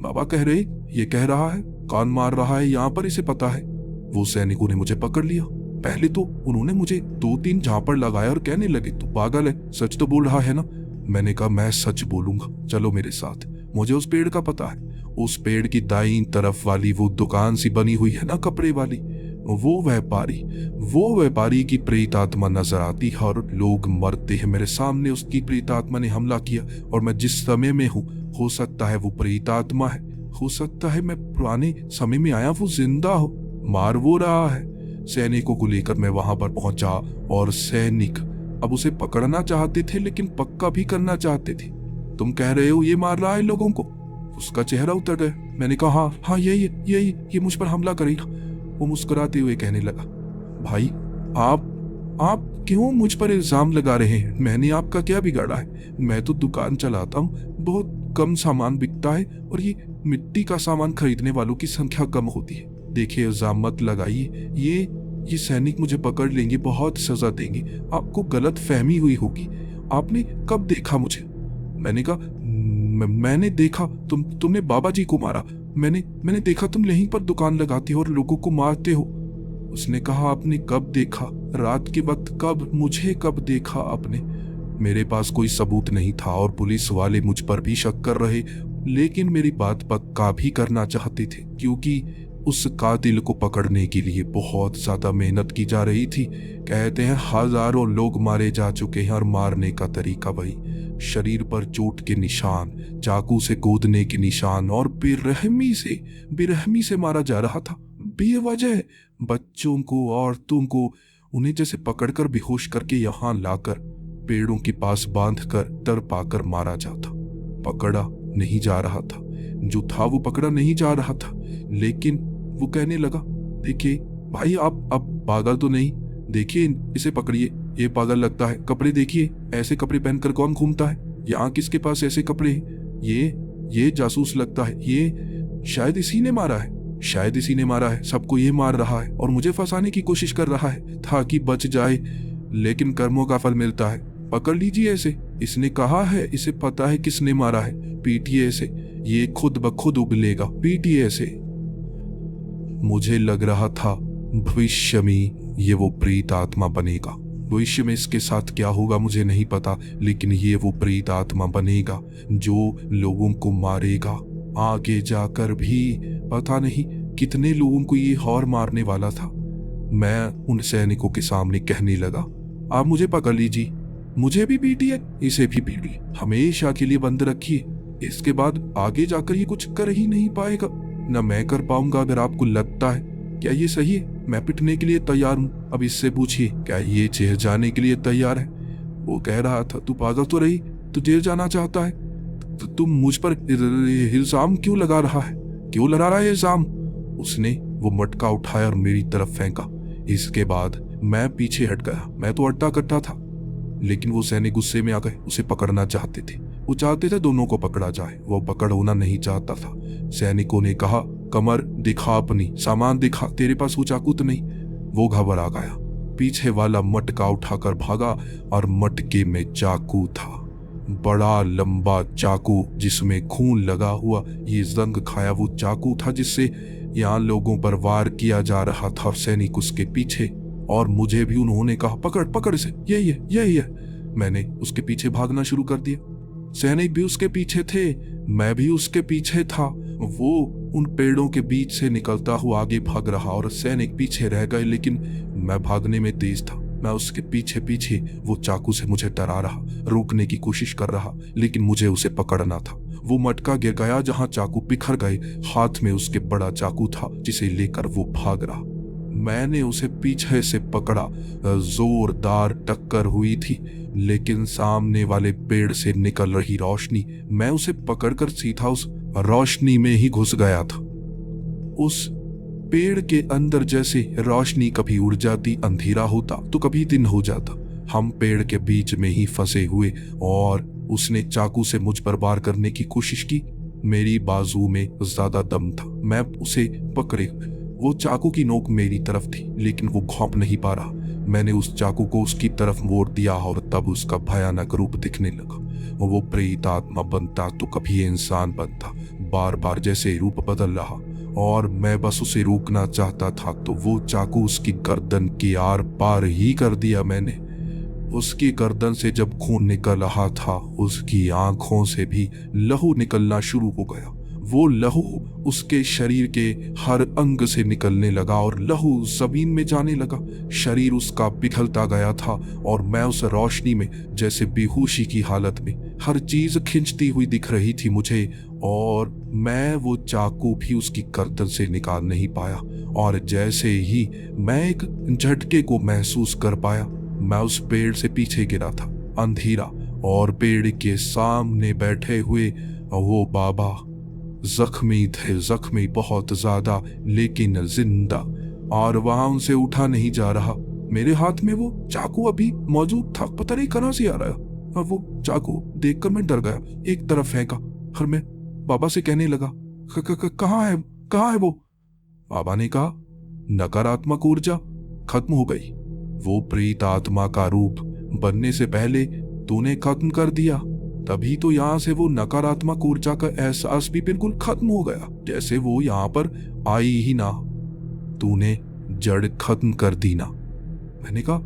बाबा कह रहे ये कह रहा है कौन मार रहा है यहाँ पर, इसे पता है। वो सैनिकों ने मुझे पकड़ लिया। पहले तो उन्होंने मुझे 2-3 झापड़ लगाया और कहने लगे तू पागल है, सच तो बोल रहा है ना। मैंने कहा मैं सच बोलूंगा, चलो मेरे साथ। मुझे उस पेड़ का पता है। उस पेड़ की दाईं तरफ वाली वो दुकान सी बनी हुई है ना कपड़े वाली, वो व्यापारी की प्रेत आत्मा नजर आती है और लोग मरते हैं मेरे सामने। उसकी प्रेत आत्मा ने हमला किया और मैं जिस समय में हूँ, हो सकता है वो प्रेत आत्मा है, हो सकता है मैं पुराने समय में आया वो जिंदा हो, मार वो रहा है। सैनिकों को लेकर मैं वहां पर पहुंचा और सैनिक अब उसे पकड़ना चाहते थे लेकिन पक्का भी करना चाहते थे। तुम कह रहे हो ये मार रहा है लोगों को? उसका चेहरा उतर गया। मैंने कहा हाँ ये मुझ पर हमला करेगा। वो मुस्कुराते हुए कहने लगा भाई आप क्यों मुझ पर इल्जाम लगा रहे हैं? मैंने आपका क्या बिगाड़ा है? मैं तो दुकान चलाता हूँ, बहुत कम सामान बिकता है और ये मिट्टी का सामान खरीदने वालों की संख्या कम होती है। देखिए इल्जाम मत लगाइए, ये सैनिक मुझे पकड़ लेंगे, बहुत सजा देंगे। आपको गलत फहमी हुई होगी। आपने कब देखा मुझे? मैंने कहा मैंने देखा तुमने बाबा जी को मारा। मैंने देखा तुम यहीं पर दुकान लगाते हो और लोगों को मारते हो। उसने कहा आपने कब देखा? रात के वक्त कब? मुझे कब देखा आपने? मेरे पास कोई सबूत नहीं था और पुलिस वाले मुझ पर भी शक कर रहे, लेकिन मेरी बात पक्का भी करना चाहते थे क्योंकि उस कातिल को पकड़ने के लिए बहुत ज्यादा मेहनत की जा रही थी। कहते हैं हजारों लोग मारे जा चुके हैं और मारने का तरीका वही, शरीर पर चोट के निशान, चाकू से गोदने के निशान और बेरहमी से मारा जा रहा था बेवजह। बच्चों को, औरतों को उन्हें जैसे पकड़कर बेहोश करके यहाँ लाकर पेड़ों के पास बांधकर तड़पाकर मारा जाता। पकड़ा नहीं जा रहा था, जो था वो पकड़ा नहीं जा रहा था। लेकिन वो कहने लगा देखिए भाई आप पागल तो नहीं, देखिए इसे पकड़िए, ये पागल लगता है। कपड़े देखिए, ऐसे कपड़े पहनकर कौन घूमता है? यहाँ किसके पास ऐसे कपड़े हैं? ये जासूस लगता है, ये शायद इसी ने मारा है, सबको ये मार रहा है और मुझे फंसाने की कोशिश कर रहा है ताकि बच जाए, लेकिन कर्मों का फल मिलता है। पकड़ लीजिए ऐसे, इसने कहा है, इसे पता है किसने मारा है, पीटिए ऐसे, ये खुद ब खुद उगलेगा, पीटिए ऐसे। मुझे लग रहा था भविष्य में ये वो प्रेत आत्मा बनेगा। भविष्य में इसके साथ क्या होगा मुझे नहीं पता, लेकिन ये वो प्रेत आत्मा बनेगा जो लोगों को मारेगा। आगे जाकर भी पता नहीं कितने लोगों को ये और मारने वाला था। मैं उन सैनिकों के सामने कहने लगा आप मुझे पकड़ लीजिए, मुझे भी पीटिए, इसे भी पीटिए, हमेशा के लिए बंद रखिए। इसके बाद आगे जाकर ये कुछ कर ही नहीं पाएगा, न मैं कर पाऊंगा। अगर आपको लगता है क्या ये सही है, मैं पिटने के लिए तैयार हूँ। अब इससे पूछिए क्या ये जेल जाने के लिए तैयार है? वो कह रहा था तू पागल तो रही, तू जेल जाना चाहता है तो तुम मुझ पर इल्जाम क्यों लगा रहा है, क्यों लगा रहा है इल्जाम? उसने वो मटका उठाया और मेरी तरफ फेंका। इसके बाद मैं पीछे हट गया। मैं तो अड्डा कट्टा था, लेकिन वो सैनिक गुस्से में आ गए, उसे पकड़ना चाहते थे। वो चाहते थे दोनों को पकड़ा जाए, वो पकड़ होना नहीं चाहता था। सैनिकों ने कहा कमर दिखा, अपनी सामान दिखा, तेरे पास वो चाकू तो नहीं? वो घबरा गया, पीछे वाला मटका उठाकर भागा और मटके में चाकू था, बड़ा लंबा चाकू जिसमें खून लगा हुआ। ये जंग खाया वो चाकू था जिससे यहाँ लोगों पर वार किया जा रहा था और सैनिक उसके पीछे। और मुझे भी उन्होंने कहा पकड़ पकड़ से, यही है। मैंने उसके पीछे भागना शुरू कर दिया। सैनिक भी उसके पीछे थे, मैं भी उसके पीछे था। वो उन पेड़ों के बीच से निकलता हुआ आगे भाग रहा और सैनिक पीछे रह गए, लेकिन मैं भागने में तेज था। मैं उसके पीछे पीछे, वो चाकू से मुझे डरा रहा, रोकने की कोशिश कर रहा, लेकिन मुझे उसे पकड़ना था। वो मटका गिर गया जहां चाकू बिखर गए। हाथ में उसके बड़ा चाकू था जिसे लेकर वो भाग रहा। मैंने उसे पीछे से पकड़ा। जोरदार टक्कर हुई थी, लेकिन सामने वाले पेड़ से निकल रही रोशनी, मैं उसे पकड़कर सीधा उस रोशनी में ही घुस गया था। उस पेड़ के अंदर जैसे रोशनी कभी उड़ जाती, अंधेरा होता तो कभी दिन हो जाता। हम पेड़ के बीच में ही फंसे हुए, और उसने चाकू से मुझ पर वार करने की कोशिश की। मेरी बाजू में ज्यादा दम था, मैं उसे पकड़े। वो चाकू की नोक मेरी तरफ थी, लेकिन वो घोंप नहीं पा रहा। मैंने उस चाकू को उसकी तरफ मोड़ दिया, और तब उसका भयानक रूप दिखने लगा। वो प्रेत आत्मा बनता तो कभी इंसान बनता, बार बार जैसे रूप बदल रहा, और मैं बस उसे रोकना चाहता था तो वो चाकू उसकी गर्दन के आर पार ही कर दिया मैंने। उसकी गर्दन से जब खून निकल रहा था, उसकी आंखों से भी लहू निकलना शुरू हो गया। वो लहू उसके शरीर के हर अंग से निकलने लगा, और लहू जमीन में जाने लगा। शरीर उसका पिघलता गया था, और मैं उस रोशनी में जैसे बेहोशी की हालत में हर चीज खिंचती हुई दिख रही थी मुझे, और मैं वो चाकू भी उसकी गर्दन से निकाल नहीं पाया। और जैसे ही मैं एक झटके को महसूस कर पाया, मैं उस पेड़ से पीछे गिरा था। अंधेरा, और पेड़ के सामने बैठे हुए वो बाबा जख्मी थे, जख्मी बहुत ज्यादा, लेकिन जिंदा, और वहां उनसे उठा नहीं जा रहा। मेरे हाथ में वो चाकू अभी मौजूद था, पता नहीं कहां से आ रहा। और वो चाकू देखकर मैं डर गया, एक तरफ फेंका, और मैं बाबा से कहने लगा, कहाँ है वो? बाबा ने कहा, नकारात्मक ऊर्जा खत्म हो गई। वो प्रेत आत्मा का रूप बनने से पहले तूने खत्म कर दिया, तभी तो यहाँ से वो नकारात्मक ऊर्जा का एहसास भी बिल्कुल खत्म हो गया, जैसे वो यहाँ पर आई ही ना। तूने जड़ खत्म कर दी ना। मैंने कहा,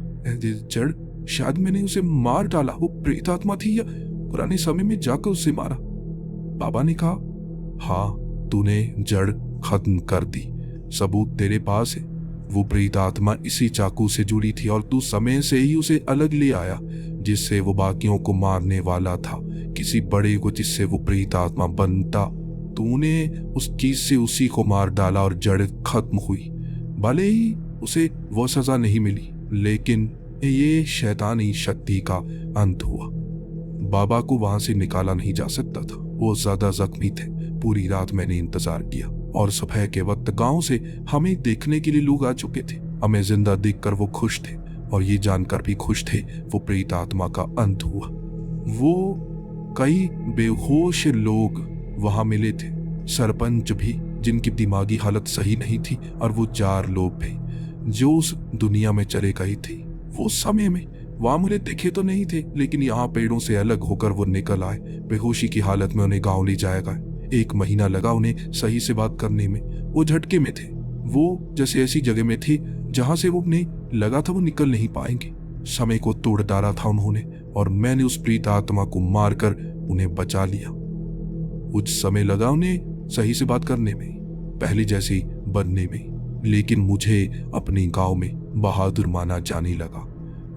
जड़? शायद मैंने उसे मार डाला, वो प्रेत आत्मा थी, या पुराने समय में जाकर उसे मारा। बाबा ने कहा, हाँ, तूने जड़ खत्म कर दी, सबूत तेरे पास है। वो प्रेत आत्मा इसी चाकू से जुड़ी थी, और तू समय से ही उसे अलग ले आया, जिससे वो बाकियों को मारने वाला था, किसी बड़े को जिससे वो प्रेत आत्मा बनता। तूने उस चीज से उसी को मार डाला, और जड़ खत्म हुई। भले ही उसे वो सजा नहीं मिली, लेकिन ये शैतानी शक्ति का अंत हुआ। बाबा को वहां से निकाला नहीं जा सकता था, वो ज्यादा जख्मी थे। पूरी रात मैंने इंतजार किया, और सुबह के वक्त गांव से हमें देखने के लिए लोग आ चुके थे। हमें जिंदा देखकर वो खुश थे, और ये जानकर भी खुश थे वो प्रेत आत्मा का अंत हुआ। वो कई बेहोश लोग वहां मिले थे, सरपंच भी जिनकी दिमागी हालत सही नहीं थी, और वो 4 लोग भी जो उस दुनिया में चले गए थे। वो समय में वहां मुझे दिखे तो नहीं थे, लेकिन यहाँ पेड़ों से अलग होकर वो निकल आए। बेहोशी की हालत में उन्हें गाँव ले जाया गया। 1 महीना लगा उन्हें सही से बात करने में। वो झटके में थे, वो जैसे ऐसी जगह में थे जहां से वो उन्हें लगा था वो निकल नहीं पाएंगे। समय को तोड़ डाला था उन्होंने, और मैंने उस प्रेत आत्मा को मारकर उन्हें बचा लिया। कुछ समय लगा उन्हें सही से बात करने में, पहले जैसे बनने में, लेकिन मुझे अपने गांव में बहादुर माना जाने लगा।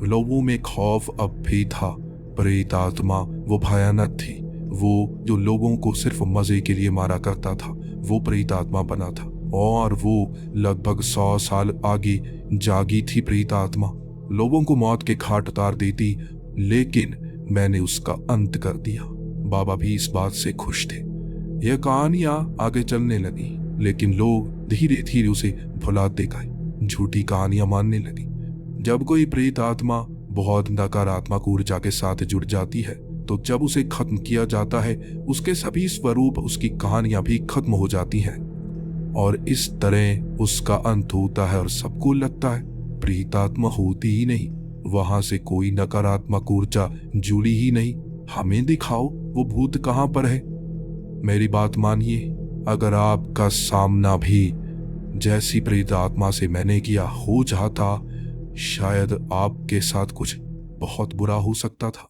लोगों में खौफ अब भी था। प्रेत आत्मा वो भयानक थी, वो जो लोगों को सिर्फ मजे के लिए मारा करता था, वो प्रेत आत्मा बना था, और वो लगभग 100 साल आगे जागी थी। प्रेत आत्मा लोगों को मौत के घाट उतार देती, लेकिन मैंने उसका अंत कर दिया। बाबा भी इस बात से खुश थे। यह कहानियां आगे चलने लगी, लेकिन लोग धीरे धीरे उसे भुलाते गए, झूठी कहानियां मानने लगी। जब कोई प्रेत आत्मा बहुत नकारात्मक ऊर्जा के साथ जुड़ जाती है, तो जब उसे खत्म किया जाता है, उसके सभी स्वरूप, उसकी कहानियां भी खत्म हो जाती हैं, और इस तरह उसका अंत होता है। और सबको लगता है प्रेत आत्मा होती ही नहीं, वहां से कोई नकारात्मक ऊर्जा जुड़ी ही नहीं, हमें दिखाओ वो भूत कहां पर है। मेरी बात मानिए, अगर आपका सामना भी जैसी प्रेत आत्मा से मैंने किया हो जाता, शायद आपके साथ कुछ बहुत बुरा हो सकता था।